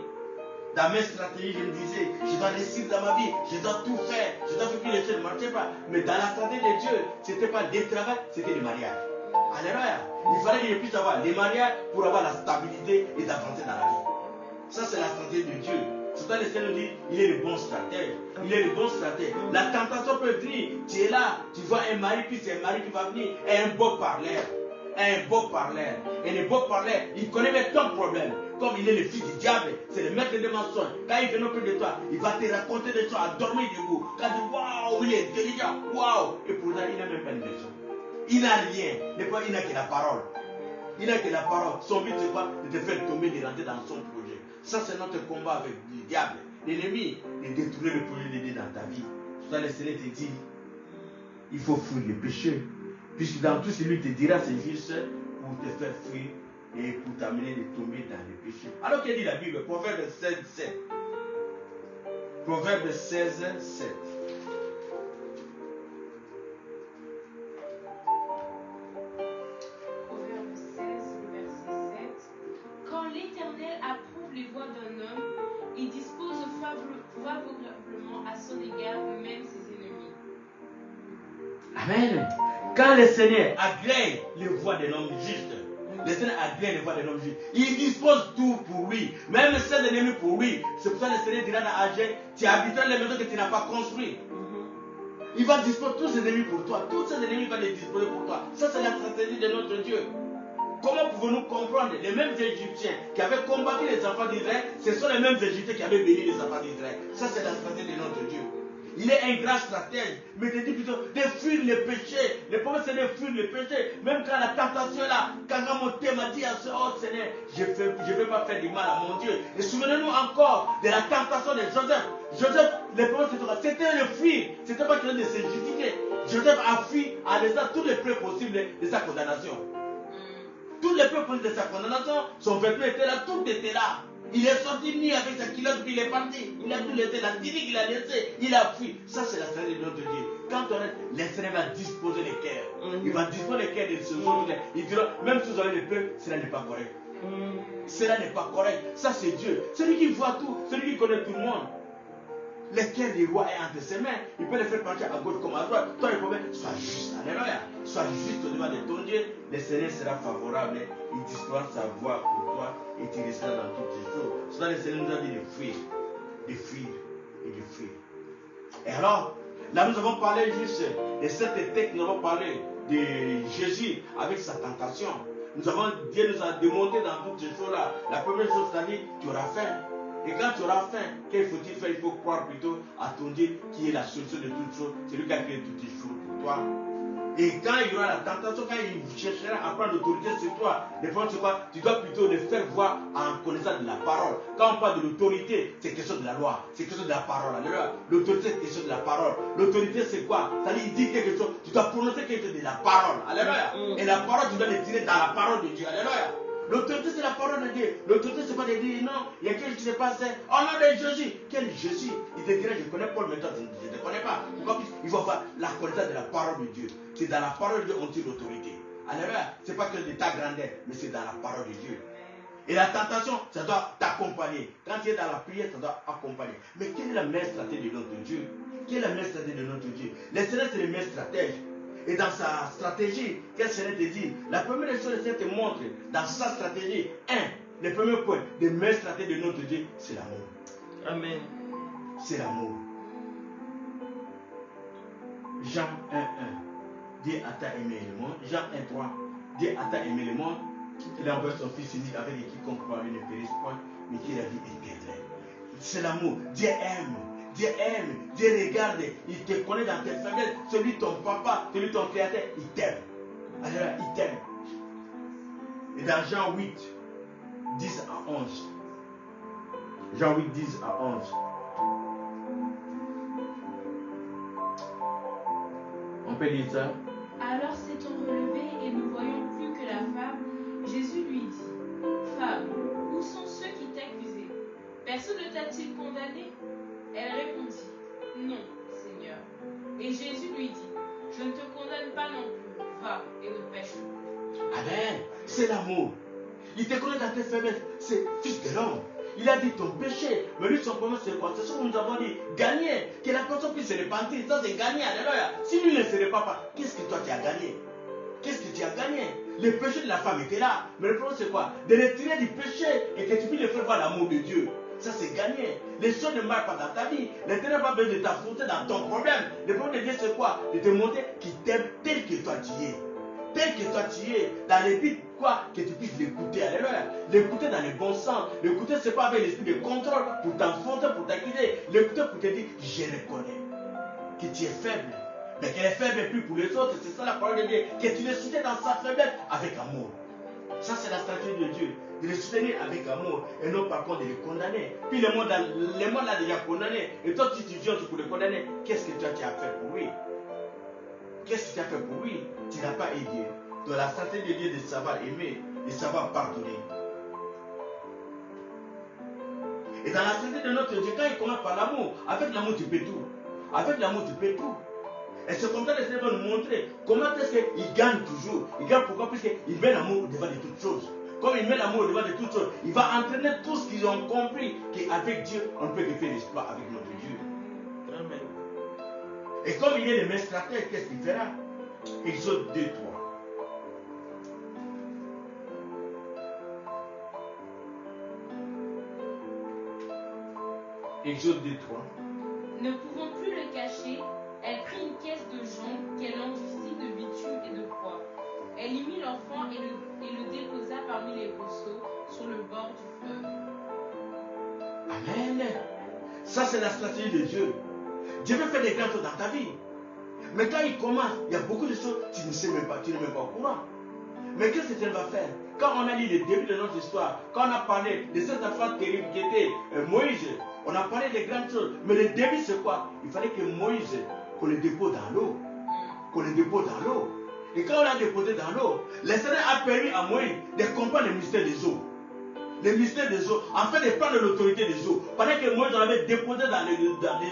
Dans mes stratégies, je me disais, je dois réussir dans ma vie, je dois tout faire, je dois faire que les choses ne marchaient pas. Mais dans la stratégie de Dieu, ce n'était pas le travail, c'était le mariage. Alléluia. Il fallait que je puisse avoir les mariages pour avoir la stabilité et d'avancer dans la vie. Ça, c'est la stratégie de Dieu. C'est pourquoi le Seigneur dit, il est le bon stratège. Il est le bon stratège. La tentation peut venir. Tu es là, tu vois un mari, puis c'est un mari qui va venir. Et un beau parleur. Un beau parleur. Et le beau parleur, il connaît même ton problème. Comme il est le fils du diable, c'est le maître des mensonges. Quand il vient auprès de toi, il va te raconter des choses à dormir debout. Quand tu dis, waouh, il est intelligent, waouh. Et pourtant, il n'a même pas une leçon. Il n'a rien. Il n'a que la parole. Il n'a que la parole. Son but, c'est quoi? De te faire tomber, de rentrer dans son projet. Ça, c'est notre combat avec le diable. L'ennemi, de détruire le projet de Dieu dans ta vie. Tout ça, le Seigneur te dit, il faut fuir le péché. Puisque dans tout celui te dira, c'est juste pour te faire fuir et pour t'amener de tomber dans le péché. Alors qu'il dit la Bible, Proverbe 16, 7. Proverbe 16, 7. Proverbe 16, verset 7. Quand l'Éternel approuve les voies d'un homme, il dispose favorablement à son égard même ses ennemis. Amen. Quand le Seigneur agrée les voies d'un homme juste, le Seigneur agrée les voies d'un homme juste, il dispose tout pour lui, même ses ennemis pour lui. C'est pour ça que le Seigneur dira à Agé, tu habiteras les maisons que tu n'as pas construites. Il va disposer tous ses ennemis pour toi. Tous ses ennemis, il va les disposer pour toi. Ça, c'est la stratégie de notre Dieu. Comment pouvons-nous comprendre? Les mêmes Égyptiens qui avaient combattu les enfants d'Israël, ce sont les mêmes Égyptiens qui avaient béni les enfants d'Israël. Ça, c'est la stratégie de notre Dieu. Il est un grand stratège, mais te dit plutôt de fuir le péché. Le problème, c'est de fuir le péché. Même quand la tentation est là, quand mon thème m'a dit à ce oh Seigneur, je ne veux pas faire du mal à mon Dieu. Et souvenez-nous encore de la tentation de Joseph. Joseph, le problème, c'était le fuir. C'était pas quelqu'un de se justifier. Joseph a fui en laissant tous les preuves possibles de sa condamnation. Tous les preuves possibles de sa condamnation, son vêtement était là, tout était là. Il est sorti ni avec sa culotte, puis il est parti. Il a tout laissé, la tunique qu'il a laissé, il a fui. Ça, c'est la stratégie de notre Dieu. Quand on est, le Seigneur va disposer les cœurs. Il va disposer les cœurs de ce jour. Il dira, même si vous avez les preuves, cela n'est pas correct. Cela n'est pas correct. Ça, c'est Dieu. Celui qui voit tout, celui qui connaît tout le monde. Le cœur du roi est entre ses mains. Il peut les faire pencher à gauche comme à droite. Toi, le problème, sois juste. Alléluia. Sois juste au devant de ton Dieu. Le Seigneur sera favorable. Il dispose sa voix pour toi et tu resteras dans toutes ces choses. C'est ça le Seigneur nous a dit de fuir. De fuir et de fuir. Et alors, là, nous avons parlé juste de cette texte. Nous avons parlé de Jésus avec sa tentation. Dieu nous a démontré dans toutes ces choses-là. La première chose, c'est-à-dire, tu auras faim. Et quand tu auras faim, qu'est-ce qu'il faut-il faire? Il faut croire plutôt à ton Dieu qui est la solution de toutes choses. C'est lui qui a créé toutes les choses pour toi. Et quand il y aura la tentation, quand il cherchera à prendre l'autorité sur toi, le problème c'est quoi? Tu dois plutôt le faire voir en connaissant de la parole. Quand on parle de l'autorité, c'est question de la loi, c'est question de la parole. Alléluia. L'autorité, c'est question de la parole. L'autorité, c'est quoi? C'est-à-dire, il dit quelque chose, tu dois prononcer quelque chose de la parole. Alléluia. Et la parole, tu dois le tirer dans la parole de Dieu. Alléluia. L'autorité, c'est la parole de Dieu. L'autorité, c'est pas de dire non, il y a quelque chose qui se passe. Oh non, de Jésus. Quel Jésus? Il te dirait, je connais Paul, mais toi, je ne te connais pas. Il faut avoir la connaissance de la parole de Dieu. C'est dans la parole de Dieu qu'on tire l'autorité. Alléluia. Ce n'est pas que de ta grandeur, mais c'est dans la parole de Dieu. Et la tentation, ça doit t'accompagner. Quand tu es dans la prière, ça doit accompagner. Mais quelle est la meilleure stratégie de notre Dieu? Quelle est la meilleure stratégie de notre Dieu? Le Seigneur, c'est le meilleur stratège. Et dans sa stratégie, qu'est-ce que le Seigneur te dit? La première chose que le Seigneur te montre dans sa stratégie, le premier point, le meilleur stratège de notre Dieu, c'est l'amour. Amen. C'est l'amour. Jean 1:1. Dieu a tant aimé le monde. Jean 1:3. Dieu a tant aimé le monde. Il a envoyé son Fils unique avec quiconque croit lui ne périsse point, mais qui a la vie éternelle. C'est l'amour. Dieu aime. Dieu aime, Dieu regarde, il te connaît dans tes faiblesses. Celui ton papa, celui ton créateur, il t'aime. Alors, il t'aime. Et dans Jean 8, 10 à 11. Jean 8, 10 à 11. On peut lire ça? Alors s'étant relevé et ne voyant plus que la femme, Jésus lui dit, Femme, où sont ceux qui t'accusaient? Personne ne t'a-t-il condamné? Elle répondit, Non, Seigneur. Et Jésus lui dit, Je ne te condamne pas non plus, va et ne pêche plus. Amen. C'est l'amour. Il te connaît dans tes faiblesses. C'est fils de l'homme. Il a dit ton péché. Mais lui, son problème, c'est quoi? C'est ce que nous avons dit. Gagner. Que la personne puisse se repentir. Ça, c'est gagner. Alléluia. Si lui ne se repent pas, qu'est-ce que toi tu as gagné? Qu'est-ce que tu as gagné? Le péché de la femme était là. Mais le problème, c'est quoi? De le tirer du péché et que tu puisses le faire voir l'amour de Dieu. Ça, c'est gagné. Les choses ne marchent pas dans ta vie. L'Éternel n'a pas besoin de t'affronter dans ton problème. Le problème de Dieu, c'est quoi? De te montrer qu'il t'aime tel que toi tu es. Tel que toi tu es. Dans les buts, quoi? Que tu puisses l'écouter. Alléluia. L'écouter dans le bon sens. L'écouter, ce n'est pas avec l'esprit de contrôle pour t'enfoncer, pour t'accuser. L'écouter pour te dire, je reconnais que tu es faible. Mais qu'elle est faible plus pour les autres. C'est ça la parole de Dieu. Que tu le soutiens dans sa faiblesse avec amour. Ça, c'est la stratégie de Dieu. De les soutenir avec amour et non par contre de les condamner. Puis le monde l'a déjà condamné. Et toi, si tu viens pour le condamner, qu'est-ce que toi tu as fait pour lui? Qu'est-ce que tu as fait pour lui? Tu n'as pas aidé. Donc la stratégie de Dieu de savoir aimer, de savoir pardonner. Et dans la stratégie de notre Dieu, quand il commence par l'amour, avec l'amour tu peux tout. Avec l'amour tu peux tout. Et c'est comme ça que le Seigneur va nous montrer comment est-ce qu'il gagne toujours. Il gagne pourquoi? Parce qu'il met l'amour devant de toutes choses. Comme il met l'amour devant de toutes choses, il va entraîner tout ce qu'ils ont compris qu'avec Dieu, on ne peut que faire l'espoir avec notre Dieu. Amen. Et comme il est le même stratège, qu'est-ce qu'il fera? Exode 2, 3. Exode 2, 3. Ne pouvant plus le cacher, elle prit une caisse de jonc qu'elle enduisit de bitume et de pois. Elle y mit l'enfant et le déposa parmi les bosseaux sur le bord du fleuve. Amen. Ça, c'est la stratégie de Dieu. Dieu veut faire des grandes choses dans ta vie. Mais quand il commence, il y a beaucoup de choses que tu ne sais même pas, tu n'es même pas au courant. Mais qu'est-ce que Dieu va faire? Quand on a lu le début de notre histoire, quand on a parlé de cet enfant terrible qui était Moïse, on a parlé des grandes choses. Mais le début, c'est quoi? Il fallait que Moïse, qu'on le dépose dans l'eau. Qu'on le dépose dans l'eau. Et quand on l'a déposé dans l'eau, le Seigneur a permis à Moïse de comprendre le mystère des eaux. Le mystère des eaux, afin de prendre l'autorité des eaux. Pendant que Moïse l'avait déposé dans les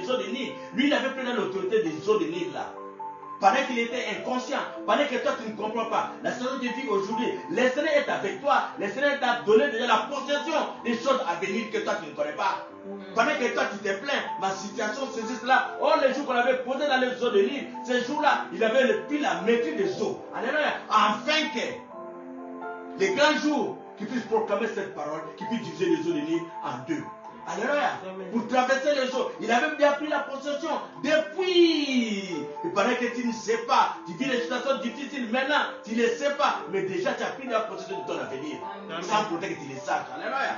eaux de Nil, lui, il avait pris l'autorité des eaux de Nil là. Pendant qu'il était inconscient, pendant que toi tu ne comprends pas, la stratégie dit aujourd'hui, le Seigneur est avec toi, le Seigneur t'a donné déjà la possession des choses à venir que toi tu ne connais pas. Pendant que toi tu te plains, ma situation c'est juste là. Oh, les jours qu'on avait posé dans les eaux de l'île, ces jours-là, il avait pris la maîtrise des eaux. Alléluia. Afin que les grands jours qui puissent proclamer cette parole, qui puissent diviser les eaux de l'île en deux. Alléluia. Pour traverser les eaux, il avait bien pris la possession depuis. Il paraît que tu ne sais pas. Tu vis des situations difficiles maintenant. Tu ne sais pas. Mais déjà, tu as pris la possession de ton avenir. Sans pourtant que tu le saches. Alléluia.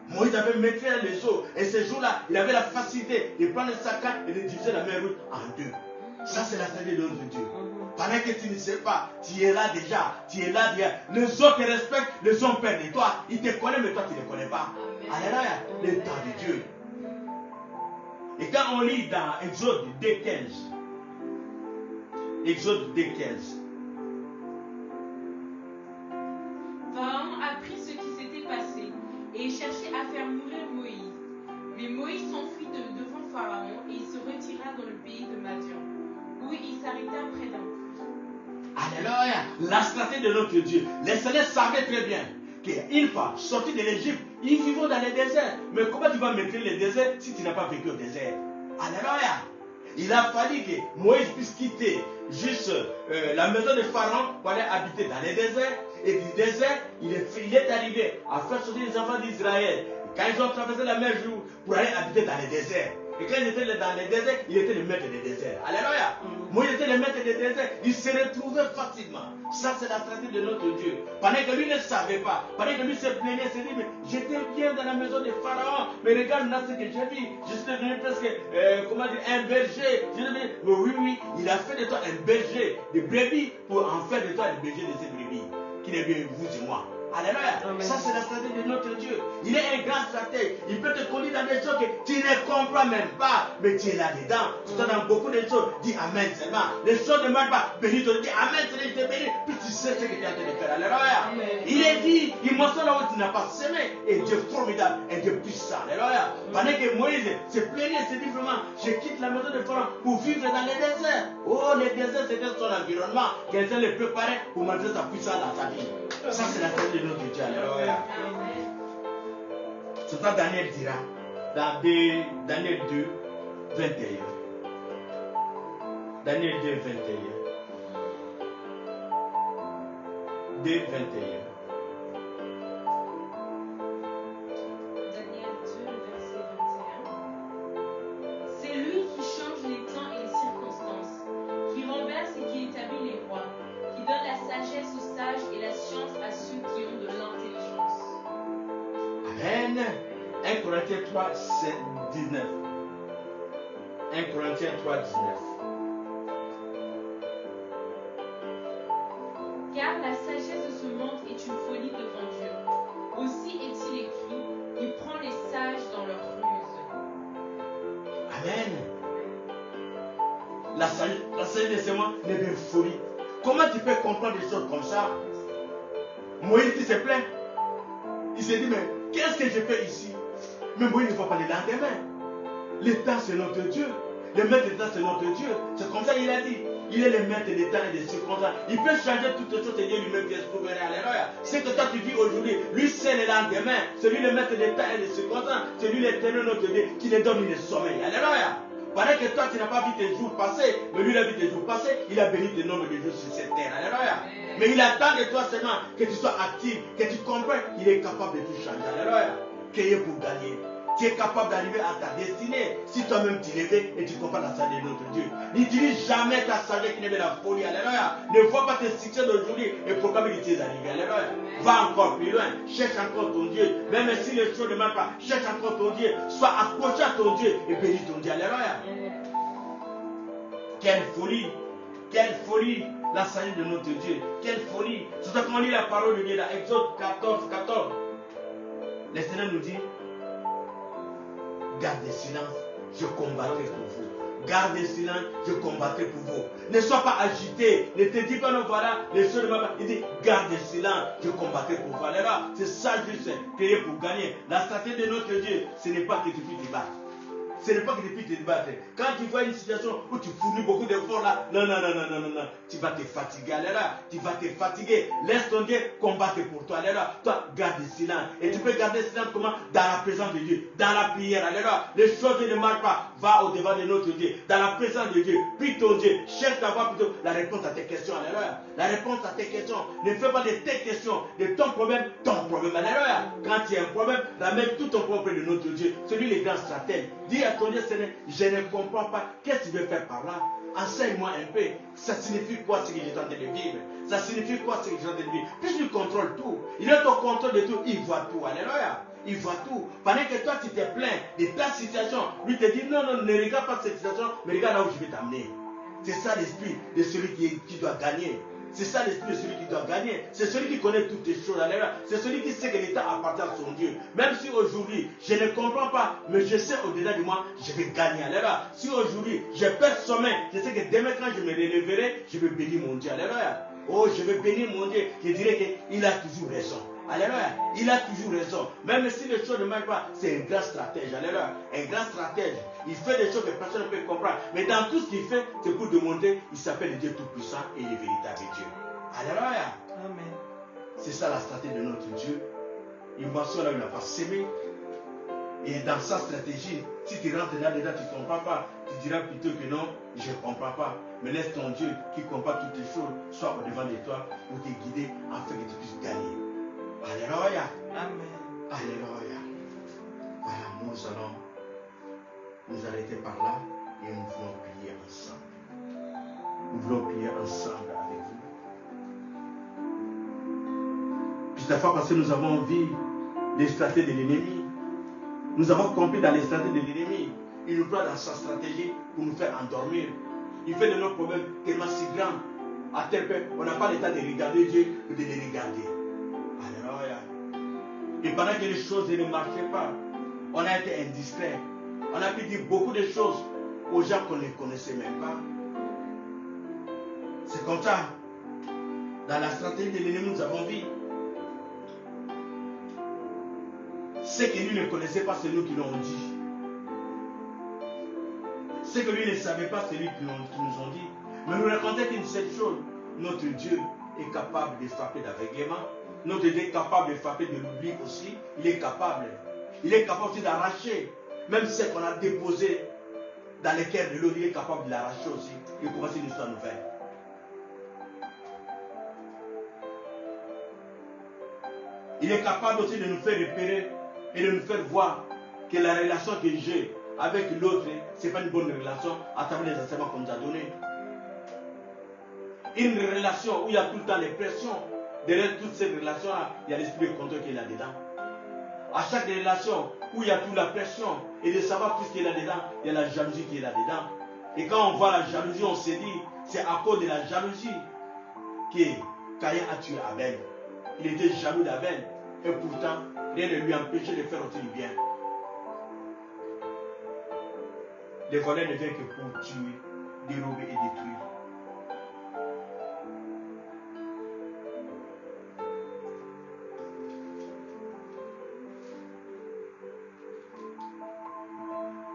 Moïse avait maîtrisé les eaux. Et ce jour-là, il avait la facilité de prendre sa canne et de diviser la mer Rouge en deux. Ça, c'est la stratégie de notre Dieu. Pendant que tu ne sais pas, tu es là déjà. Tu es là déjà. Les autres te respectent, les hommes perdent de toi. Ils te connaissent, mais toi, tu ne les connais pas. Alléluia, le temps de Dieu. Et quand on lit dans Exode 2.15, Exode 2.15, Pharaon apprit ce qui s'était passé et il cherchait à faire mourir Moïse. Mais Moïse s'enfuit devant Pharaon et il se retira dans le pays de Madian, où il s'arrêta près d'un puits. Alléluia, la stratégie de notre Dieu. Les Seigneurs savaient très bien qu'une fois sortis de l'Égypte, ils vivaient dans les déserts. Mais comment tu vas maîtriser les déserts si tu n'as pas vécu au désert? Alléluia. Il a fallu que Moïse puisse quitter juste la maison de Pharaon pour aller habiter dans les déserts. Et du désert, il est arrivé à faire sortir les enfants d'Israël. Quand ils ont traversé la mer Rouge pour aller habiter dans les déserts. Et quand il était dans les déserts, il était le maître des déserts. Alléluia. Moi, il était le maître des déserts. Il se retrouvait facilement. Ça, c'est la stratégie de notre Dieu. Pendant que lui ne savait pas, pendant que lui se plaignait, il se dit, mais j'étais bien dans la maison de Pharaon. Mais regarde là ce que j'ai vu. Je suis devenu presque, un berger. Mais oui, il a fait de toi un berger de brebis pour en faire de toi un berger de ces brebis. Qui est bien vous et moi. Alléluia. Ça, c'est la stratégie de notre Dieu. Il est un grand stratège. Il peut te conduire dans des choses que tu ne comprends même pas. Mais tu es là-dedans. Tu es dans beaucoup de choses. Dis Amen seulement. Les choses ne marchent pas. Bénis toi. Dis Amen, Seigneur, je te bénis. Puis tu sais ce que tu es en train de faire. Alléluia. Il est dit, il mentionne là où tu n'as pas semé. Et Dieu formidable. Et Dieu puissant. Alléluia. Pendant que Moïse se plaignait, se dit vraiment, je quitte la maison de Pharaon pour vivre dans les déserts. Oh, les déserts, c'était son environnement. Quelqu'un le préparait pour montrer sa puissance dans sa vie. Ça, c'est la stratégie de notre Dieu. Alléluia. C'est ça Daniel dira dans Daniel 2, 21. Daniel 2, 21. 2, 21. Daniel 2, verset 21. C'est lui qui change les temps et les circonstances, qui renverse et qui établit les rois, qui donne la sagesse aux sages et la science à ceux qui ont de l'intelligence. Amen. 1 Corinthiens 3, 19. 1 Corinthiens 3, 19. Car la sagesse de ce monde est une folie de Amen. La sagesse des séments n'est pas une folie. Comment tu peux comprendre des choses comme ça? Moïse qui se plaint. Il s'est dit, mais qu'est-ce que je fais ici? Mais Moïse ne voit pas le lendemain. L'État, c'est notre Dieu. Le maître d'État, c'est notre Dieu. C'est comme ça qu'il a dit. Il est le maître d'État et des circonstances. Il peut changer toutes les choses et Dieu lui-même qui est souverain. Alléluia. Ce que toi tu vis aujourd'hui, lui c'est le lendemain. C'est lui le maître d'État et des circonstances. C'est lui l'éternel notre Dieu qui les donne le sommeil. Alléluia. Pendant que toi tu n'as pas vu tes jours passer, mais lui il a vu tes jours passer, il a béni tes nombres de jours sur cette terre. Alléluia. Mais il attend de toi seulement que tu sois actif, que tu comprennes qu'il est capable de tout changer. Alléluia. Qu'il est pour gagner. Tu es capable d'arriver à ta destinée si toi-même tu lèves et tu comprends la sagesse de notre Dieu. N'utilise jamais ta sagesse qui n'est pas la folie. Alléluia. Ne vois pas tes situations d'aujourd'hui et proclame que tu es arrivé. Alléluia. Va encore plus loin. Cherche encore ton Dieu. Même si les choses ne marchent pas, cherche encore ton Dieu. Sois accroché à ton Dieu et bénis ton Dieu. Alléluia. Quelle folie. Quelle folie. La sagesse de notre Dieu. Quelle folie. C'est ça qu'on lit la parole de Dieu dans Exode 14, 14. Le Seigneur nous dit, gardez silence, je combattrai pour vous. Gardez silence, je combattrai pour vous. Ne sois pas agité. Ne te dis pas, non, voilà, les choses ne vont pas. Il dit, gardez silence, je combattrai pour vous. Alors, c'est ça juste, créé pour gagner. La stratégie de notre Dieu, ce n'est pas que tu puisses te battre. Ce n'est pas que tu puisses te battre. Quand tu vois une situation où tu fournis beaucoup d'efforts là, non, tu vas te fatiguer. Là, tu vas te fatiguer. Laisse ton Dieu combattre pour toi. Là, toi, garde le silence. Et tu peux garder le silence comment? Dans la présence de Dieu, dans la prière. Là, les choses ne marchent pas. Va au-devant de notre Dieu, dans la présence de Dieu. Prie ton Dieu. Cherche d'avoir plutôt la réponse à tes questions. Là, la réponse à tes questions. Ne fais pas de tes questions, de ton problème. Là, quand tu as un problème, ramène tout ton problème de notre Dieu. Celui les grands stratèges. Dis à ton Dieu, Seigneur, je ne comprends pas. Qu'est-ce que tu veux faire par là? Enseigne-moi un peu. Ça signifie quoi ce que j'ai en train de vivre? Ça signifie quoi ce que j'ai en train de vivre? Puisqu'il contrôle tout. Il est au contrôle de tout. Il voit tout. Alléluia. Il voit tout. Pendant que toi tu te plains de ta situation, lui te dit non, ne regarde pas cette situation, mais regarde là où je vais t'amener. C'est ça l'esprit de celui qui doit gagner. C'est ça l'esprit de celui qui doit gagner. C'est celui qui connaît toutes les choses. C'est celui qui sait que l'État appartient à son Dieu. Même si aujourd'hui, je ne comprends pas, mais je sais au-delà de moi, je vais gagner. Alléluia. Si aujourd'hui, je perds sommeil, je sais que demain quand je me relèverai, je vais bénir mon Dieu. Alléluia. Oh, je vais bénir mon Dieu. Je dirais qu'il a toujours raison. Alléluia. Il a toujours raison. Même si les choses ne marchent pas, c'est un grand stratège. Alléluia. Un grand stratège. Il fait des choses que personne ne peut comprendre. Mais dans tout ce qu'il fait, c'est pour démontrer qu'il s'appelle le Dieu Tout-Puissant et le véritable Dieu. Alléluia. Amen. C'est ça la stratégie de notre Dieu. Il mentionne là où il n'a pas sémé. Et dans sa stratégie, si tu rentres là-dedans, tu ne comprends pas. Tu diras plutôt que non, je ne comprends pas. Mais laisse ton Dieu qui comprend toutes les choses, soit au-devant de toi pour te guider afin que tu puisses gagner. Alléluia. Amen. Alléluia. Voilà, nous allons nous arrêter par là et nous voulons prier ensemble. Nous voulons prier ensemble avec vous. Puis fois parce que nous avons vu les stratégies de l'ennemi. Nous avons compris dans les stratégies de l'ennemi. Il nous prend dans sa stratégie pour nous faire endormir. Il fait de nos problèmes tellement si grands. À tel point, on n'a pas le temps de regarder Dieu ou de les regarder. Alléluia. Et pendant que les choses ne marchaient pas, on a été indiscret. On a pu dire beaucoup de choses aux gens qu'on ne connaissait même pas. C'est comme ça. Dans la stratégie de l'ennemi, nous avons vu. Ce que lui ne connaissait pas, c'est nous qui l'ont dit. Ce que lui ne savait pas, c'est lui qui nous ont dit. Mais nous racontons qu'une seule chose, notre Dieu est capable de frapper d'aveuglement. Notre Dieu est capable de frapper de l'oubli aussi. Il est capable. Il est capable aussi d'arracher. Même ce qu'on a déposé dans les cœurs de l'autre, il est capable de l'arracher aussi. Et commencer une histoire nouvelle. Il est capable aussi de nous faire repérer et de nous faire voir que la relation que j'ai avec l'autre, ce n'est pas une bonne relation à travers les enseignements qu'on nous a donnés. Une relation où il y a tout le temps les pressions. Derrière toutes ces relations-là, il y a l'esprit de contrôle qui est là-dedans. À chaque relation où il y a toute la pression et de savoir tout ce qui est là-dedans, il y a la jalousie qui est là-dedans. Et quand on voit la jalousie, on se dit, c'est à cause de la jalousie que Caïn a tué Abel. Il était jaloux d'Abel. Et pourtant, rien ne lui empêchait de faire aussi du bien. Les voleurs ne viennent que pour tuer, dérober et détruire.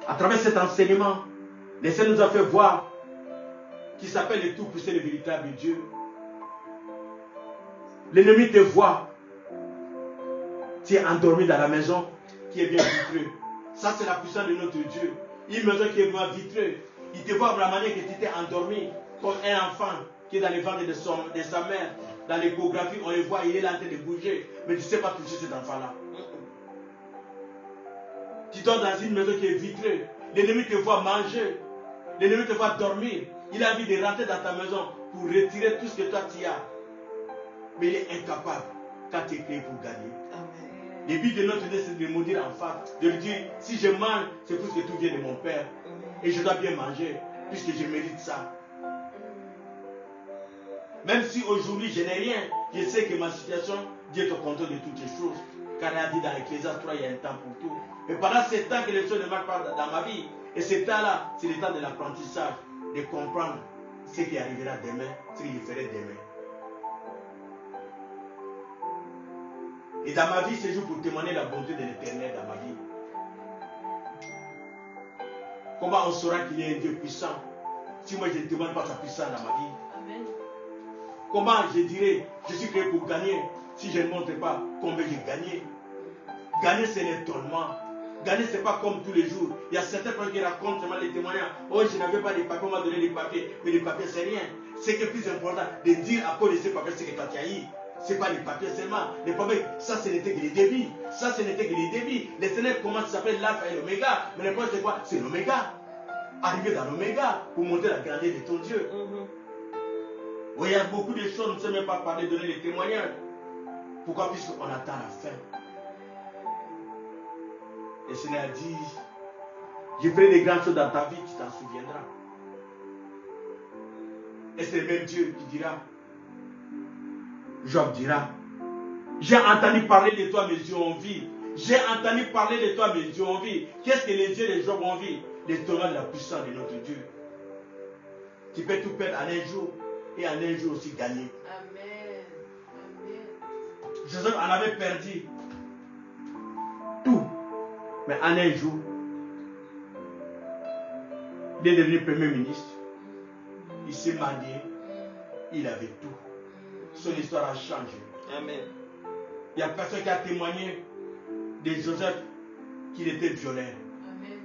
À travers cet enseignement, le Seigneur nous a fait voir qu'il s'appelle le Tout-Puissant, le véritable Dieu. L'ennemi te voit. Tu es endormi dans la maison qui est bien vitrée. Ça, c'est la puissance de notre Dieu. Une maison qui est bien vitrée. Il te voit de la manière que tu t'es endormi, comme un enfant qui est dans le ventre de sa mère. Dans l'échographie, on le voit, il est là en train de bouger. Mais tu ne sais pas toucher cet enfant-là. Tu dors dans une maison qui est vitrée. L'ennemi te voit manger. L'ennemi te voit dormir. Il a envie de rentrer dans ta maison pour retirer tout ce que toi tu as. Mais il est incapable quand tu es créé pour gagner. Amen. Le but de notre Dieu, c'est de me dire en face, de lui dire, si je mange, c'est parce que tout vient de mon Père. Et je dois bien manger, puisque je mérite ça. Même si aujourd'hui je n'ai rien, je sais que ma situation, Dieu est au contrôle de toutes les choses. Car il a dit dans l'Ecclésiaste 3, il y a un temps pour tout. Mais pendant ce temps que les choses ne marchent pas dans ma vie, et ce temps-là, c'est le temps de l'apprentissage, de comprendre ce qui arrivera demain, ce que je ferai demain. Et dans ma vie, c'est juste pour témoigner la bonté de l'Éternel dans ma vie. Comment on saura qu'il est un Dieu puissant si moi je ne témoigne pas sa puissance dans ma vie? Amen. Comment je dirais, je suis créé pour gagner si je ne montre pas combien j'ai gagné? Gagner, c'est l'étonnement. Gagner, ce n'est pas comme tous les jours. Il y a certaines personnes qui racontent seulement les témoignages. Oh, je n'avais pas de papiers, on m'a donné des papiers. Mais les papiers, c'est rien. Ce qui est plus important, de dire à cause de ces papiers, c'est que toi tu as eu. Ce n'est pas les papiers seulement. Les papiers, ça, ce n'était que les débits. Ça, ce n'était que les débits. Les Seigneur, comment ça s'appelle l'alpha et l'oméga? Mais le point, c'est quoi? C'est l'oméga. Arriver dans l'oméga pour montrer la grandeur de ton Dieu. Oui, il y a beaucoup de choses, on ne sait même pas parler, donner les témoignages. Pourquoi? Puisqu'on attend la fin. Et le Seigneur a dit, je ferai des grandes choses dans ta vie, tu t'en souviendras. Et c'est le même Dieu qui dira, Job dira, j'ai entendu parler de toi, mes yeux ont vu. J'ai entendu parler de toi, mes yeux ont vu. Qu'est-ce que les yeux de Job ont vu? Les torrents de la puissance de notre Dieu. Tu peux tout perdre en un jour et en un jour aussi gagner. Amen. Amen. Joseph en avait perdu tout. Mais en un jour, il est devenu premier ministre. Il s'est marié. Il avait tout. Son histoire a changé. Amen. Il n'y a personne qui a témoigné de Joseph qu'il était violent. Amen.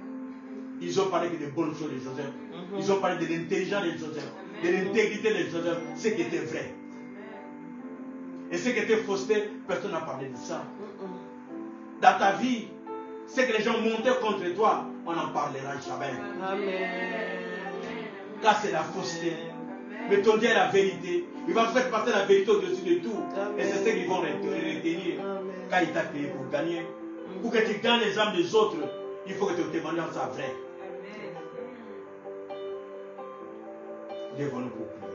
Ils ont parlé que des bonnes choses de Joseph. Ils ont parlé de l'intelligence de Joseph, de l'intégrité de Joseph, ce qui était vrai. Et ce qui était fausseté, personne n'a parlé de ça. Dans ta vie, ce que les gens montaient contre toi, on n'en parlera jamais. Amen. Car c'est la fausseté. Mais ton Dieu est la vérité. Il va faire passer la vérité au-dessus de tout. Amen. Et c'est ce qu'ils vont retenir. Car il t'a créé pour gagner. Pour que tu gagnes les âmes des autres, il faut que ton témoignage soit vrai. Lèvons-nous pour prier.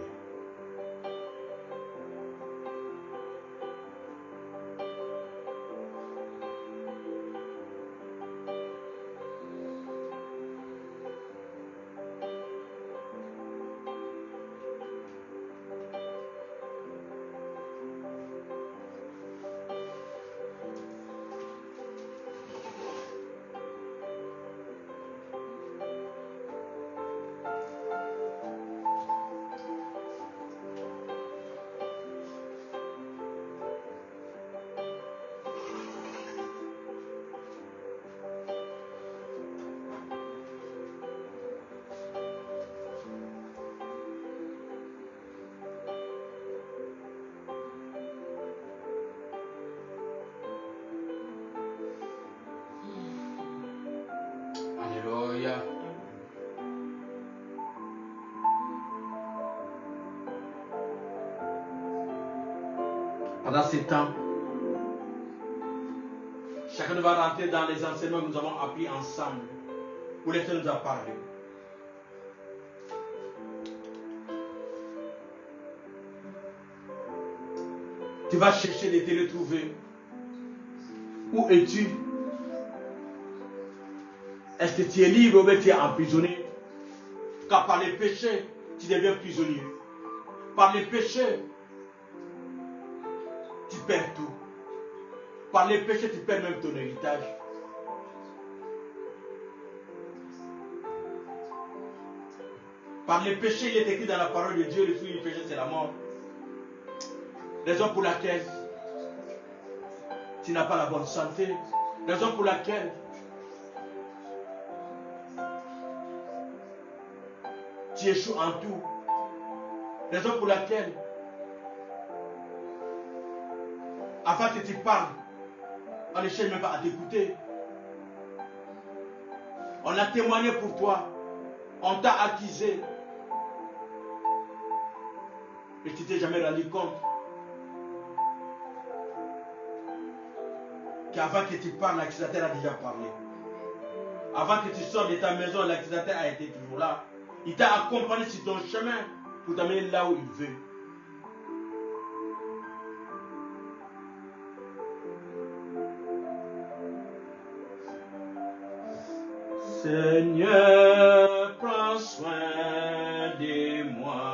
Alléluia. Pendant ces temps, chacun va rentrer dans les enseignements que nous avons appris ensemble, où l'Éternel nous a parlé. Tu vas chercher de te retrouver. Où es-tu? Est-ce que tu es libre ou bien tu es emprisonné Car par les péchés, tu deviens prisonnier. Par les péchés, tu perds tout. Par les péchés, tu perds même ton héritage. Par les péchés, il est écrit dans la parole de Dieu, le fruit du péché, c'est la mort. Raison pour laquelle tu n'as pas la bonne santé. Raison pour laquelle tu échoues en tout. Raison pour laquelle, avant que tu parles, on ne cherche même pas à t'écouter. On a témoigné pour toi. On t'a accusé. Et tu ne t'es jamais rendu compte qu'avant que tu parles, l'accusateur a déjà parlé. Avant que tu sors de ta maison, l'accusateur a été toujours là. Il t'a accompagné sur ton chemin pour t'amener là où il veut. Seigneur, prends soin de moi.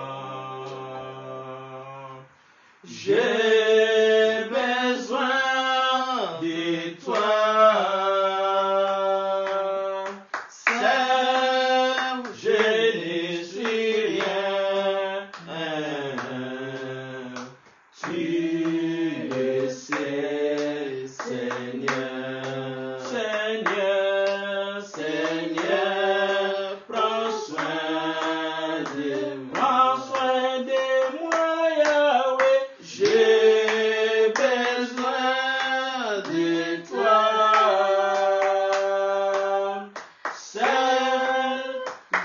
J'ai besoin de toi. Seul, je ne suis rien. Tu le sais, Seigneur. Seigneur, Seigneur, prends soin de moi. Prends soin de moi, Yahweh. J'ai besoin de toi. Seul,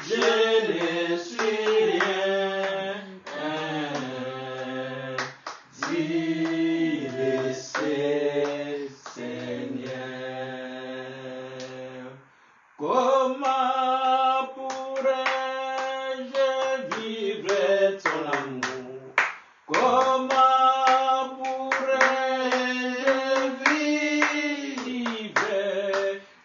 je ne suis rien. Tu le sais, Seigneur. Comment pourrais-je vivre ton amour? Comment pourrais-je vivre?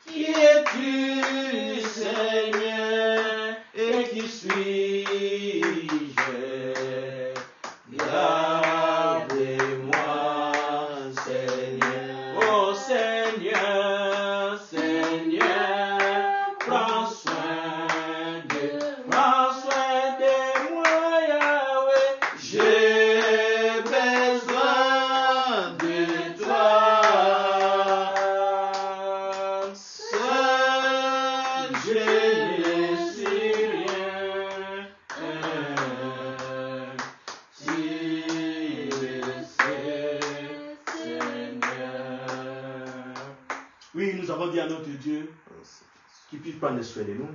Qui es-tu, Seigneur? Et qui suis-je? Gardez-moi, Seigneur. Oh Seigneur, Seigneur, prends soin de moi, Yahweh. J'ai besoin de toi. Seul, je ne suis rien. Tu le sais, Seigneur. Oui, nous avons dit à notre Dieu qu'il puisse prendre soin de nous.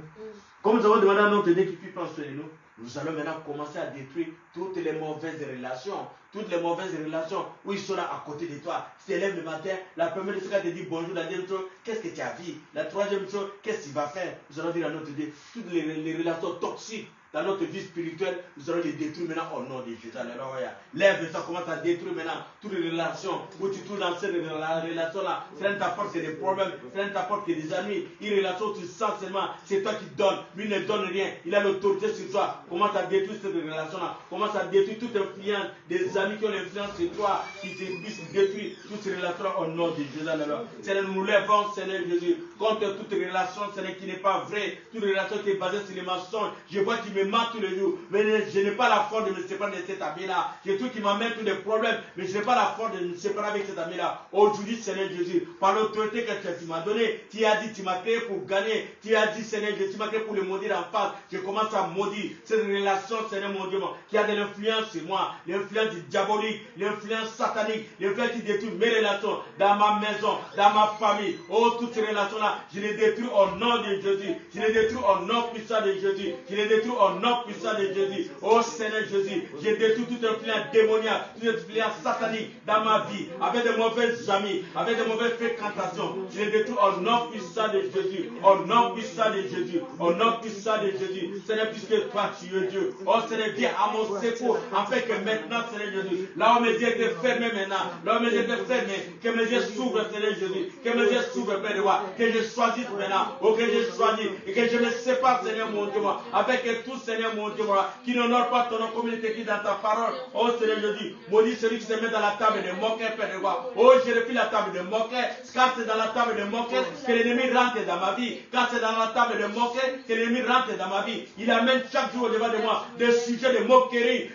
Comme nous avons demandé à notre Dieu qu'il puisse prendre soin de nous, nous allons maintenant commencer à détruire toutes les mauvaises relations. Toutes les mauvaises relations où ils sont là à côté de toi. Tu te lèves le matin, la première chose qu'elle te dit bonjour, la deuxième chose, qu'est-ce que tu as vu? La troisième chose, qu'est-ce que tu vas faire? Nous allons dire à notre Dieu, toutes les relations toxiques dans notre vie spirituelle, nous allons les détruire maintenant au nom de Jésus. Alléluia. Lève ça, commence à détruire maintenant toutes les relations où tu trouves dans cette relation-là. Freine ta porte, c'est des problèmes. Freine ta porte, c'est des amis. Une relation, tu sens seulement, c'est toi qui donnes. Lui ne donne rien. Il a l'autorité sur toi. Commence à détruire cette relation-là. Commence à détruire toute influence des amis qui ont l'influence sur toi, qui puissent détruire toutes ces relations-là au nom de Jésus. Alléluia. Seigneur, nous nous lèvons, Seigneur Jésus, contre toute relation, Seigneur, qui n'est pas vraie. Toute relation qui est basée sur les mensonges. Je vois qu'il me ment tous les jours, mais je n'ai pas la force de me séparer de cet ami-là. J'ai tout qui m'amène tous les problèmes, mais je n'ai pas la force de me séparer avec cet ami-là. Aujourd'hui, Seigneur Jésus, par l'autorité que tu m'as donnée, tu as dit, tu m'as créé pour gagner. Tu as dit, Seigneur Jésus, tu m'as créé pour le maudire en face. Je commence à maudire cette relation, Seigneur mon Dieu, qui a de l'influence sur moi, l'influence diabolique, l'influence satanique, l'influence qui détruit mes relations dans ma maison, dans ma famille. Oh, toutes ces relations-là, je les détruis au nom de Jésus. Je les détruis au nom puissant de Jésus. Je les détruis au nom puissant de Jésus. Oh Seigneur Jésus, j'ai détruit toute influence démoniaque, toute influence satanique dans ma vie, avec de mauvais amis, avec de mauvaises fréquentations. Je les détruis au nom puissant de Jésus. Au nom puissant de Jésus. Au nom puissant de Jésus. Seigneur, puisque toi tu es Dieu. Oh Seigneur, viens à mon secours, afin que maintenant, Seigneur Jésus, là où mes yeux étaient fermés maintenant, là où mes yeux étaient fermés, que mes yeux s'ouvrent, Seigneur Jésus, que mes yeux s'ouvrent, Père de moi, que je choisisse maintenant, ou que je choisisse, et que je me sépare, Seigneur mon Dieu, avec tout Seigneur mon Dieu, qui n'honore pas ton nom comme il est écrit dans ta parole. Oh Seigneur, je dis, maudit celui qui se met dans la table de moqueurs, Père de roi. Oh, je refuse la table de moqueurs, car c'est dans la table de moqueurs que l'ennemi rentre dans ma vie. Car c'est dans la table de moqueurs que l'ennemi rentre dans ma vie. Il amène chaque jour au-devant de moi des sujets de moquerie,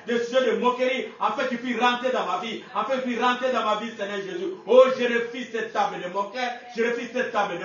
afin qu'il puisse rentrer dans ma vie, Seigneur Jésus. Oh, je refuse cette table de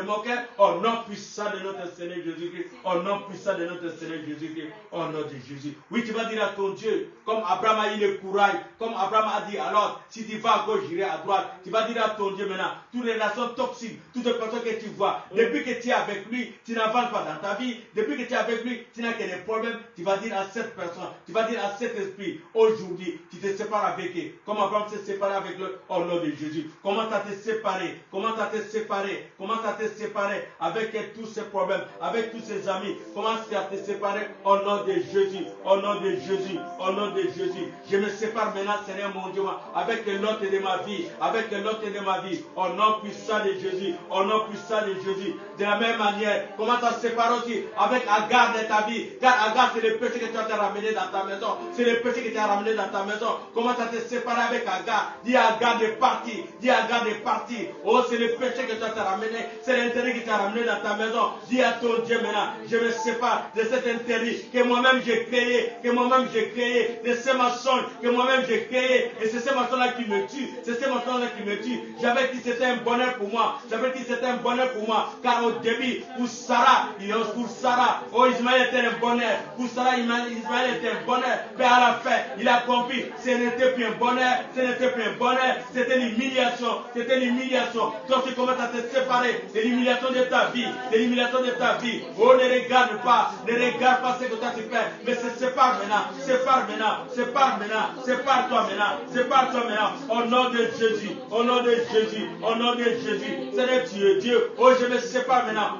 moqueurs, au nom puissant de notre Seigneur Jésus-Christ, au nom puissant de notre Seigneur Jésus-Christ, au nom de Jésus. Oui, tu vas dire à ton Dieu, comme Abraham a eu le courage, comme Abraham a dit, alors, si tu vas à gauche, j'irai à droite. Tu vas dire à ton Dieu maintenant, toutes les relations toxiques, toutes les personnes que tu vois, depuis que tu es avec lui, tu n'avances pas dans ta vie, depuis que tu es avec lui, tu n'as que des problèmes. Tu vas dire à cette personne, tu vas dire à cet esprit, aujourd'hui, tu te sépares avec eux, comme Abraham s'est séparé avec lui, au nom de Jésus. Comment tu as te séparé, avec tous ces problèmes, avec tous ces amis, comment tu as te séparé, au nom de Jésus, au nom de Jésus, au nom de Jésus. Je me sépare maintenant, Seigneur mon Dieu, avec l'autre de ma vie, au nom puissant de Jésus, au nom puissant de Jésus. De la même manière, comment tu as séparé aussi avec Agar de ta vie, car Agar c'est le péché que tu as ramené dans ta maison, Comment tu as te séparé avec Agar, dis Agar de partir, oh c'est le péché que tu as ramené, c'est l'intérêt qui t'a ramené dans ta maison, dis à ton Dieu maintenant, je me sépare de cet intérêt que moi-même j'ai créé, de ces mensonges que moi-même j'ai créé, et c'est ces mensonges-là qui me tuent, j'avais dit c'était un bonheur pour moi, car au début, pour Sarah, oh Ismaël était un bonheur, pour Sarah, Ismaël était un bonheur, mais à la fin, il a compris, ce n'était plus un bonheur, c'était l'humiliation, donc tu commences à te séparer de l'humiliation de ta vie, oh ne regarde pas ce que toi tu fais, mais sépare toi maintenant, au nom de Jésus, Seigneur tu es Dieu, oh je me sépare maintenant,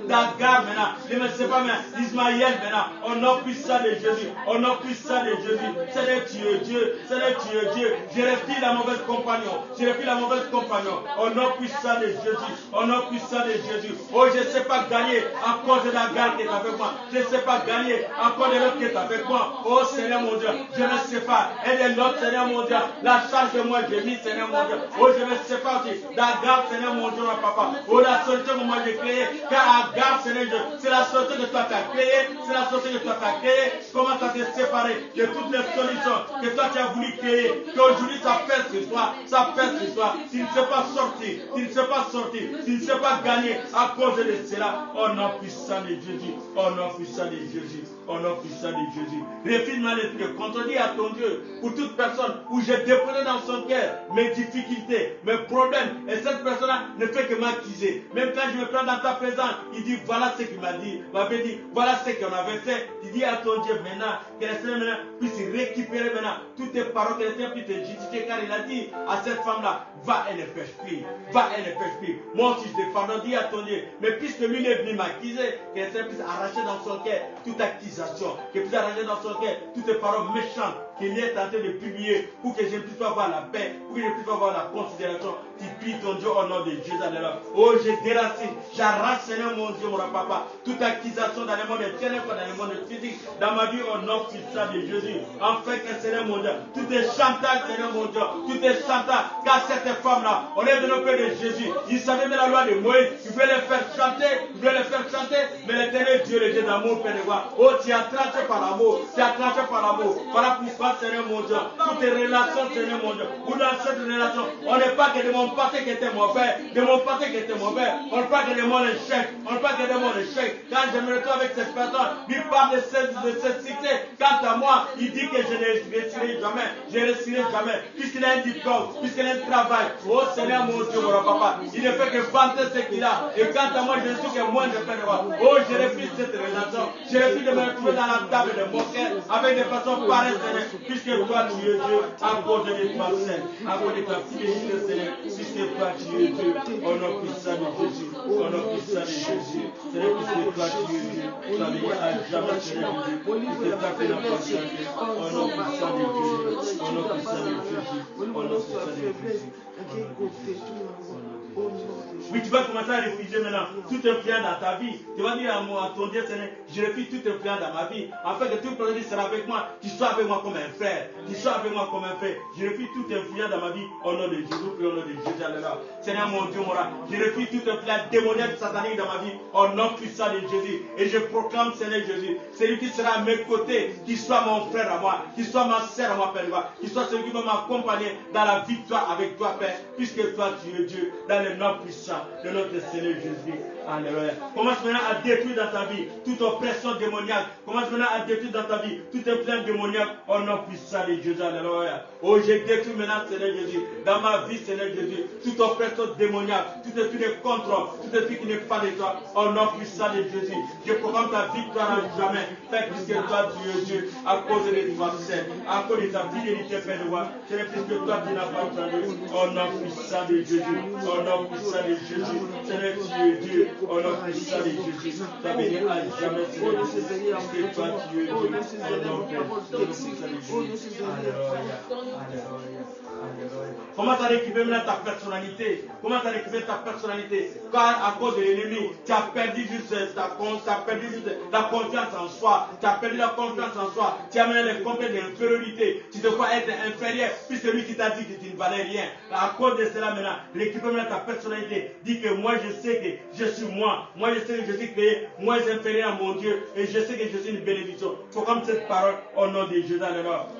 d'Agar maintenant, je me sépare maintenant, d'Ismaël maintenant, au nom puissant de Jésus, Seigneur tu es Dieu, je refuse la mauvaise compagnon, au nom puissant de Jésus, oh je ne sais pas gagner à cause de l'Agar qui est avec moi, je ne sais pas gagner à cause de l'autre qui est avec moi, oh Seigneur mon Dieu, je me sépare, et de l'autre Seigneur mon Dieu, la charge de moi j'ai mis Seigneur mon Dieu, oh je me sépare aussi d'Agar Seigneur mon Dieu, mon papa, oh la solution que moi j'ai créée, car Agar Seigneur Dieu, c'est la solution que toi tu as créée, comment tu as te séparé de toutes les solutions que toi tu as voulu créer, qu'aujourd'hui ça pèse sur toi, tu ne sais pas sortir, tu ne sais pas gagner à cause de cela, au nom puissant de Jésus, refuse-moi l'esprit de contredire à ton Dieu, pour toute personne où j'ai déposé dans son cœur mes difficultés, mes problèmes, et cette personne-là ne fait que m'accuser, même quand je me prends dans ta présence, il dit voilà ce qu'il m'avait dit, voilà ce qu'on avait fait, tu dis à ton Dieu maintenant, que le Seigneur maintenant puisse récupérer maintenant toutes tes paroles, que le Seigneur puisse te justifier, car il a dit à cette femme-là, va et ne pêche plus, moi aussi je te pardonne, dis à ton Dieu, mais puisque lui est venu m'accuser, que le Seigneur puisse arracher dans son cœur toute accusation, qu'il puisse arracher dans son cœur toutes les paroles méchantes qu'il est tenté de publier, pour que je ne puisse pas avoir la paix, pour que je ne puisse pas avoir la considération. Tu pries ton Dieu au nom de Jésus. Oh, je déracine, j'arrache Seigneur mon Dieu, mon papa, toute accusation dans le monde des ténèbres, dans le monde physique, dans ma vie au nom puissant de Jésus. Enfin que Seigneur mon Dieu, tout est chantage Seigneur mon Dieu, car cette femme-là, on est de nos pères de Jésus, il savait même la loi de Moïse, il voulait les faire chanter, mais l'éternel Dieu, le Dieu d'amour, Père de roi, oh tu as tranché par l'amour, voilà pourquoi Seigneur mon Dieu, toutes les relations Seigneur mon Dieu, ou dans cette relation, on n'est pas que de mon passé qui était mauvais, on parle que de mon échec, quand je me retrouve avec cette personne, lui parle de cette cité, quant à moi, il dit que je ne réussirai jamais, puisqu'il a un diplôme, puisqu'il a un travail, oh Seigneur mon Dieu, mon papa, il ne fait que vanter ce qu'il a, et quant à moi, je ne suis que moins de faire de moi, oh je refuse cette relation, je refuse de me retrouver dans la table de mon cœur, avec des personnes pareilles, Seigneur, puisque toi tu es Dieu, à cause de toi Seigneur, à cause de ta fidélité Seigneur, puisque toi tu es Dieu, au nom puissant de Jésus, Seigneur, puisque toi tu es Dieu, tu as veillé à jamais Seigneur Jésus, tu t'es tapé dans ta santé, au nom puissant de Jésus, au nom puissant de Jésus, au nom puissant de Jésus, au nom de Jésus. Oui, tu vas commencer à refuser maintenant tout influence dans ta vie. Tu vas dire à ton Dieu, Seigneur, je refuse toute influence dans ma vie. Afin que tout personne qui sera avec moi, tu sois avec moi comme un frère. Tu sois avec moi comme un frère. Je refuse toute influence dans ma vie au nom de Jésus, puis au nom de Jésus. Alléluia. Seigneur mon Dieu, mon roi, je refuse toute influence démoniaque satanique dans ma vie au nom puissant de Jésus. Et je proclame, Seigneur Jésus, celui qui sera à mes côtés, qui soit mon frère à moi, qui soit ma sœur à moi, Père, qui soit celui qui va m'accompagner dans la victoire avec toi, Père, puisque toi tu es Dieu, dans le nom puissant de notre Seigneur Jésus. Alléluia. Commence maintenant à détruire dans ta vie toute oppression démoniaque. Commence maintenant à détruire dans ta vie toute influence démoniaque au nom puissant de Jésus. Alléluia. Oh, je détruis maintenant, Seigneur Jésus, dans ma vie, Seigneur Jésus, toute oppression démoniaque, tout esprit de contrôle, tout esprit qui n'est pas de toi, au nom puissant de Jésus. Je proclame ta victoire à jamais, Père, puisque toi tu es Dieu, à cause de toi seul, à cause de ta fidélité, Père de roi. C'est puisque toi tu n'as pas changé, au nom puissant de Jésus, au nom puissant de Jésus. Seigneur, tu es Dieu, au nom puissant de Jésus. Tu as béni à jamais, Seigneur Jésus, puisque toi tu es Dieu, au nom puissant de Jésus. Alléluia. Alléluia. Commence à récupérer maintenant ta personnalité. Commence à récupérer ta personnalité. Car à cause de l'ennemi, tu as perdu juste la confiance en soi. Tu as perdu la confiance en soi. Tu as maintenant les complexes d'infériorité. Tu te crois être inférieur, puisque lui qui t'a dit que tu ne valais rien. À cause de cela maintenant, récupère maintenant ta personnalité. Dis que moi je sais que je suis moi. Moi je sais que je suis créé moins inférieur à mon Dieu. Et je sais que je suis une bénédiction. Proclame cette parole au nom de Jésus.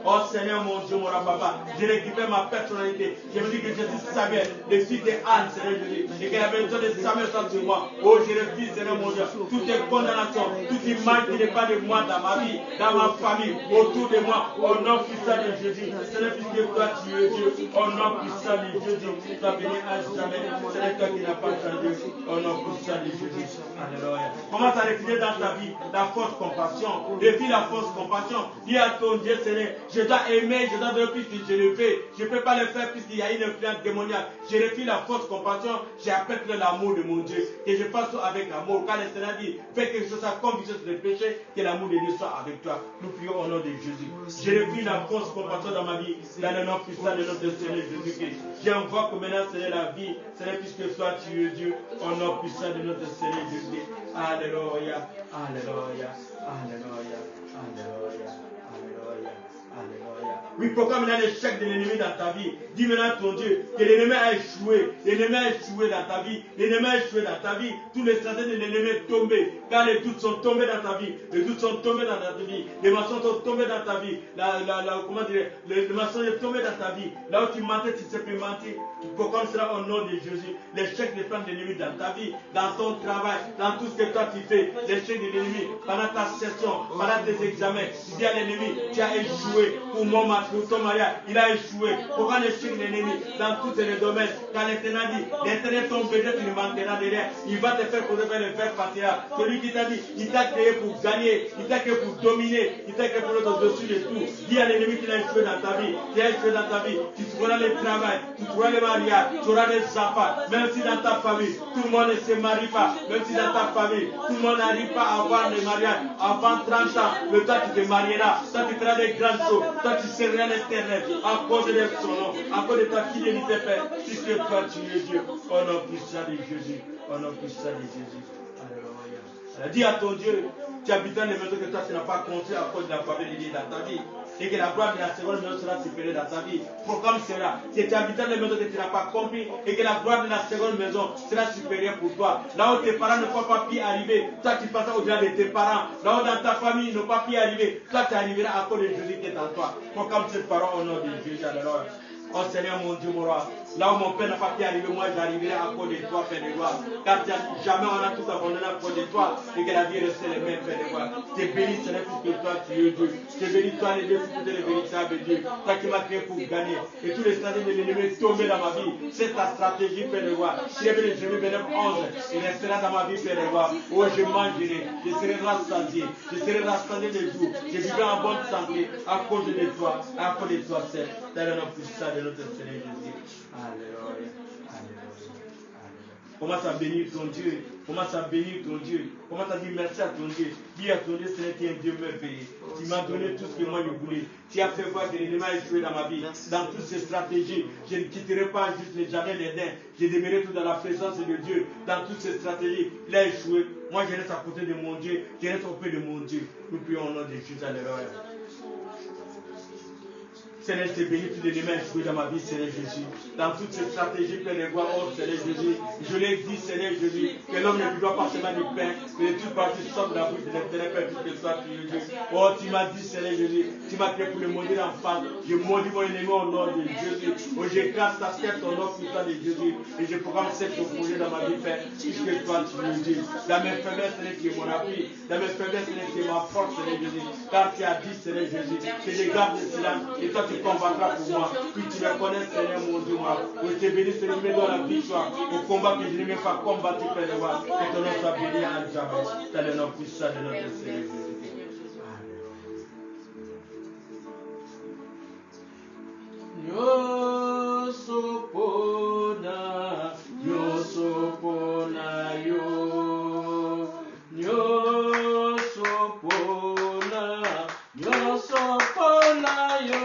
Oh Seigneur mon Dieu, mon papa, je récupère ma personnalité. Je me dis que je suis Samuel, le fils de Anne, Seigneur Jésus. Et que la bénédiction de Samuel soit sur moi. Oh, je refuse, Seigneur mon Dieu, toutes les condamnations, toute image qui n'est pas de moi dans ma vie, dans ma famille, autour de moi, au nom puissant de Jésus. Seigneur, puisque toi tu es Dieu, au nom puissant de Jésus, tu as béni à jamais. Seigneur, toi qui n'as pas changé, au nom puissant de Jésus. Alléluia. Commence à refuser dans ta vie la fausse compassion. Refuse la fausse compassion. Dis à ton Dieu, Seigneur, je dois aimer, je dois donner puisque je le fais. Je ne peux pas le faire puisqu'il y a une influence démoniaque. Je refuse la fausse compassion. J'appelle l'amour de mon Dieu. Et je fasse tout avec l'amour. Car le Seigneur dit, fais quelque chose à conviction sur le péché, que l'amour de Dieu soit avec toi. Nous prions au nom de Jésus. Je refuse la fausse compassion dans ma vie, dans le nom puissant de notre Seigneur Jésus-Christ. J'invoque maintenant, Seigneur, la vie, Seigneur, puisque toi tu es Dieu, au nom puissant de notre Seigneur Jésus-Christ. Alléluia, alléluia, alléluia, alléluia, alléluia, alléluia. Oui, proclame maintenant l'échec de l'ennemi dans ta vie. Dis maintenant à ton Dieu que l'ennemi a échoué. L'ennemi a échoué dans ta vie. L'ennemi a échoué dans ta vie. Tous les stratégies de l'ennemi sont tombés. Car les doutes sont tombés dans ta vie. Les doutes sont tombés dans ta vie. Les mensonges sont tombés dans ta vie. Les mensonges sont tombés dans ta vie. Là où tu mentais, tu sais plus mentir. Tu proclames cela au nom de Jésus. L'échec des plans de l'ennemi dans ta vie, dans ton travail, dans tout ce que toi tu fais. L'échec de l'ennemi pendant ta session, pendant tes examens. Tu dis à l'ennemi, tu as échoué pour mon mariage. Pour ton mariage, il a échoué. Pourquoi l'échec de l'ennemi dans tous les domaines? Quand l'Éternel dit, l'Éternel ton bénéfice, tu ne manqueras de rien. Il va te faire poser le faire partira. Celui qui t'a dit, il t'a créé pour gagner, il t'a créé pour dominer, il t'a créé pour être au-dessus de tout. Dis à l'ennemi qu'il a échoué dans ta vie. Tu as échoué dans ta vie. Tu trouveras le travail, tu trouveras le mariage, tu auras des enfants. Même si dans ta famille, tout le monde ne se marie pas. Même si dans ta famille, tout le monde n'arrive pas à avoir le mariage avant 30 ans. Mais toi, tu te marieras. Toi, tu feras des grandes choses. Toi, tu seras l'éternel à cause de son nom, à cause de ta fidélité, Père, puisque toi tu es Dieu, au nom puissant de Jésus, au nom puissant de Jésus. Alléluia. Dis à ton Dieu, tu habites dans les maisons que toi tu n'as pas construit à cause de la faveur de Dieu dans ta vie. Et que la gloire de la seconde maison sera supérieure dans ta vie. Proclame cela. Que tu habites dans les maisons que tu n'as pas compris. Et que la gloire de la seconde maison sera supérieure pour toi. Là où tes parents n'ont pas pu arriver, toi tu passes au-delà de tes parents. Là où dans ta famille ils n'ont pas pu arriver, toi tu arriveras à cause de Jésus qui est en toi. Proclame cette parole au nom de Jésus. Alléluia. Oh Seigneur mon Dieu, mon roi, là où mon père n'a pas pu arriver, moi j'arriverai à cause de toi, Père de gloire. Car jamais on a tout abandonné à cause de toi et que la vie reste les mêmes, Père de gloire. Je te bénis, Seigneur, puisque toi tu es Dieu. Je te bénis, toi, les deux, toutes les véritables Dieu. Toi qui m'as créé pour gagner. Et tous les stratégies de l'ennemi tombés dans ma vie. C'est ta stratégie, Père de gloire. Si je vais le Genève 11, il restera dans ma vie, Père de gloire. Oh, je mangerai, je serai rassasié. Je serai rassasié des jours. Je vivrai en bonne santé à cause de toi, à cause de toi, seul. Dans le nom puissant de notre Seigneur Jésus. Alléluia. Alléluia. Alléluia. Commence à bénir ton Dieu. Commence à bénir ton Dieu. Commence à dire merci à ton Dieu. Dis à ton Dieu, Seigneur, tu es un Dieu merveilleux. Tu m'as donné tout ce que moi je voulais. Tu as fait voir que l'ennemi a échoué dans ma vie. Dans toutes ces stratégies, je ne quitterai pas juste les jardins d'Éden. Je demeurerai tout dans la présence de Dieu. Dans toutes ces stratégies, il a échoué. Moi, je reste à côté de mon Dieu. Je reste auprès de mon Dieu. Nous prions au nom de Jésus. Alléluia. Seigneur, je te bénis, tous les éléments échoués dans ma vie, Seigneur Jésus. Dans toutes ces stratégies, Père de gloire, oh Seigneur Jésus, je l'ai dit, Seigneur Jésus, que l'homme ne doit pas seulement du pain, que de toute partie sorte de la bouche de l'éternel, Père, puisque toi, tu es Dieu. Oh, tu m'as dit, Seigneur Jésus, tu m'as créé pour le maudire en face. Je maudis mon ennemi au nom de Jésus. Oh, j'écrase ta tête au nom puissant de Jésus. Et je programme cette projet dans ma vie, Père, puisque toi, tu es Dieu. Dans mes faiblesses, Seigneur, tu es mon appui. Dans mes faiblesses, Seigneur, tu es ma force, Seigneur Jésus. Car tu as dit, Seigneur Jésus, que je garde le silence et toi, tu combattras pour moi. Puis tu me connais, Seigneur mon Dieu, moi. Je te bénis, Seigneur, je me donne la victoire au combat que je n'ai même pas combattu, Père de moi. Que ton nom soit béni à jamais. Dans le nom puissant de notre Seigneur Jésus. Yo sopona, yo sopona, yo. Yo sopona, yo sopona, yo.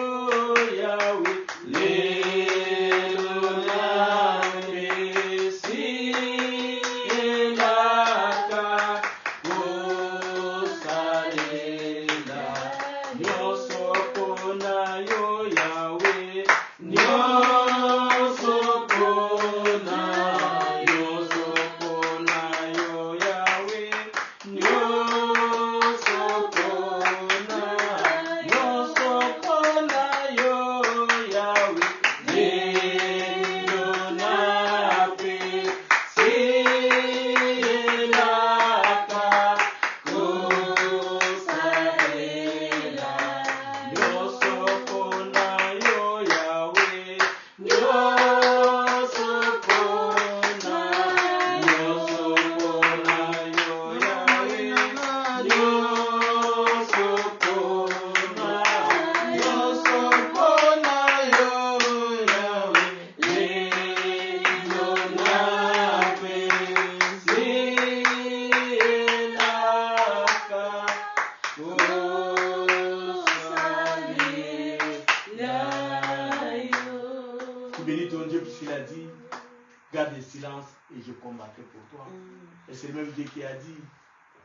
Qui a dit,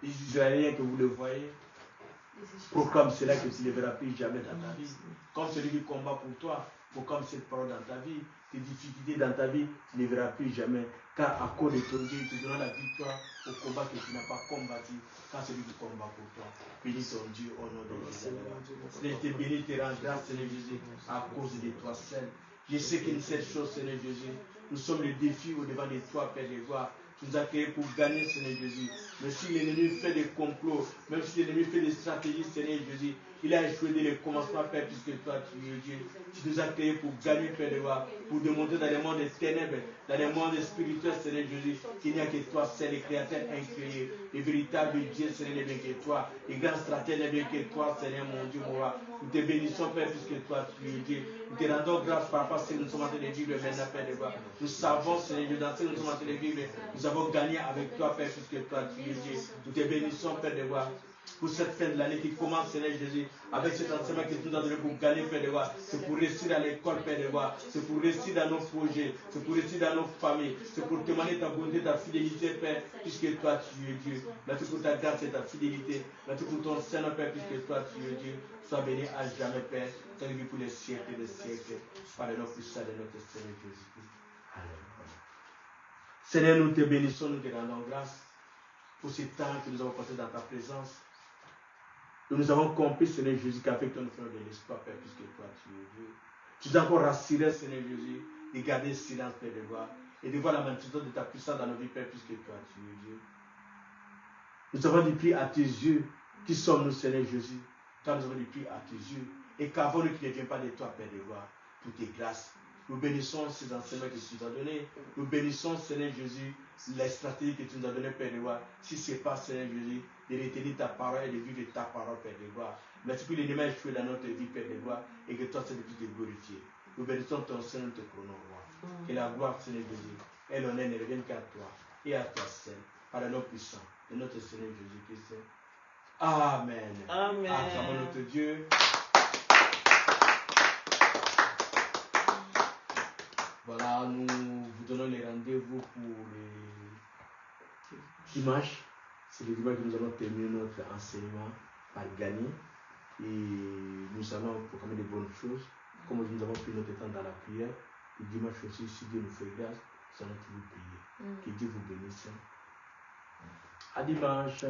les Israéliens que vous le voyez, proclame cela que tu ne verras plus jamais dans ta vie. Comme celui qui combat pour toi, proclame cette parole dans ta vie. Tes difficultés dans ta vie, tu ne verras plus jamais. Car à cause de ton Dieu, il te donnera la victoire au combat que tu n'as pas combattu. Car celui qui combat pour toi, bénis ton Dieu au nom de Jésus. Seigneur, je te bénis, te rends grâce, Seigneur Jésus, à cause de toi seul. Je sais qu'une seule chose, Seigneur Jésus, nous sommes le défi au devant de toi, Père de gloire. Tu nous as créés pour gagner, Seigneur Jésus. Même si l'ennemi fait des complots, même si l'ennemi fait des stratégies, Seigneur Jésus, il a échoué dès le commencement, Père, puisque toi, tu es Dieu. Tu nous as créés pour gagner, Père de gloire, pour démontrer dans les mondes des ténèbres, dans les mondes spirituels, Seigneur Jésus, qu'il n'y a que toi, c'est le Créateur incréé, le véritable Dieu, Seigneur, n'est bien que toi, le grand stratège n'est bien que toi, Seigneur, mon Dieu, mon roi. Nous te bénissons, Père, puisque toi, tu es Dieu. Nous te rendons grâce par rapport à ce que nous sommes en train de vivre maintenant, Père de gloire. Nous savons, Seigneur Dieu, dans ce que nous sommes en train de vivre, nous avons gagné avec toi, Père, puisque toi, tu es Dieu. Nous te bénissons, Père de gloire, pour cette fin de l'année qui commence, Seigneur Jésus, avec cet enseignement que tu nous as donné pour gagner, Père de gloire. C'est pour réussir à l'école, Père de gloire. C'est pour réussir dans nos projets. C'est pour réussir dans nos familles. C'est pour témoigner ta bonté, ta fidélité, Père, puisque toi, tu es Dieu. Merci pour ta grâce et ta fidélité. Merci pour ton Seigneur, Père, puisque toi, tu es Dieu. Sois béni à jamais, Père. Sois béni pour les siècles et les siècles. Par le nom puissant de notre Seigneur Jésus-Christ. Alléluia. Seigneur, nous te bénissons, nous te rendons grâce pour ce temps que nous avons passé dans ta présence. Nous avons compris, Seigneur Jésus, qu'avec toi nous faisons de l'espoir, Père, puisque toi tu es Dieu. Tu nous as encore rassuré, Seigneur Jésus, de garder le silence, Père, de voir, et de voir la manifestation de ta puissance dans nos vies, Père, puisque toi tu es Dieu. Nous avons dit prier à tes yeux. Qui sommes-nous, Seigneur Jésus? Toi, nous avons dit prier à tes yeux. Et qu'avons-nous qui ne vient pas de toi, Père, de gloire, pour tes grâces. Nous bénissons ces enseignements que tu nous as donnés. Nous bénissons, Seigneur Jésus, les stratégies que tu nous as données, Père de gloire. Si ce n'est pas, Seigneur Jésus, de retenir ta parole et de vivre ta parole, Père de gloire. Merci pour l'ennemi échoué dans notre vie, Père de gloire, et que toi, Seigneur, tu te glorifier. Nous bénissons ton Seigneur, te prenons, roi. Que la gloire, Seigneur Jésus, et l'honneur ne reviennent qu'à toi et à toi seul, par le nom puissant de notre Seigneur Jésus-Christ. Amen. Amen. Acclamons notre Dieu. Voilà, nous vous donnons les rendez-vous pour les dimanches. C'est le dimanche que nous allons terminer notre enseignement par gagner. Et nous allons proclamer de bonnes choses. Comme nous avons pris notre temps dans la prière, le dimanche aussi, si Dieu nous fait grâce, nous allons toujours prier. Que Dieu vous bénisse. À dimanche.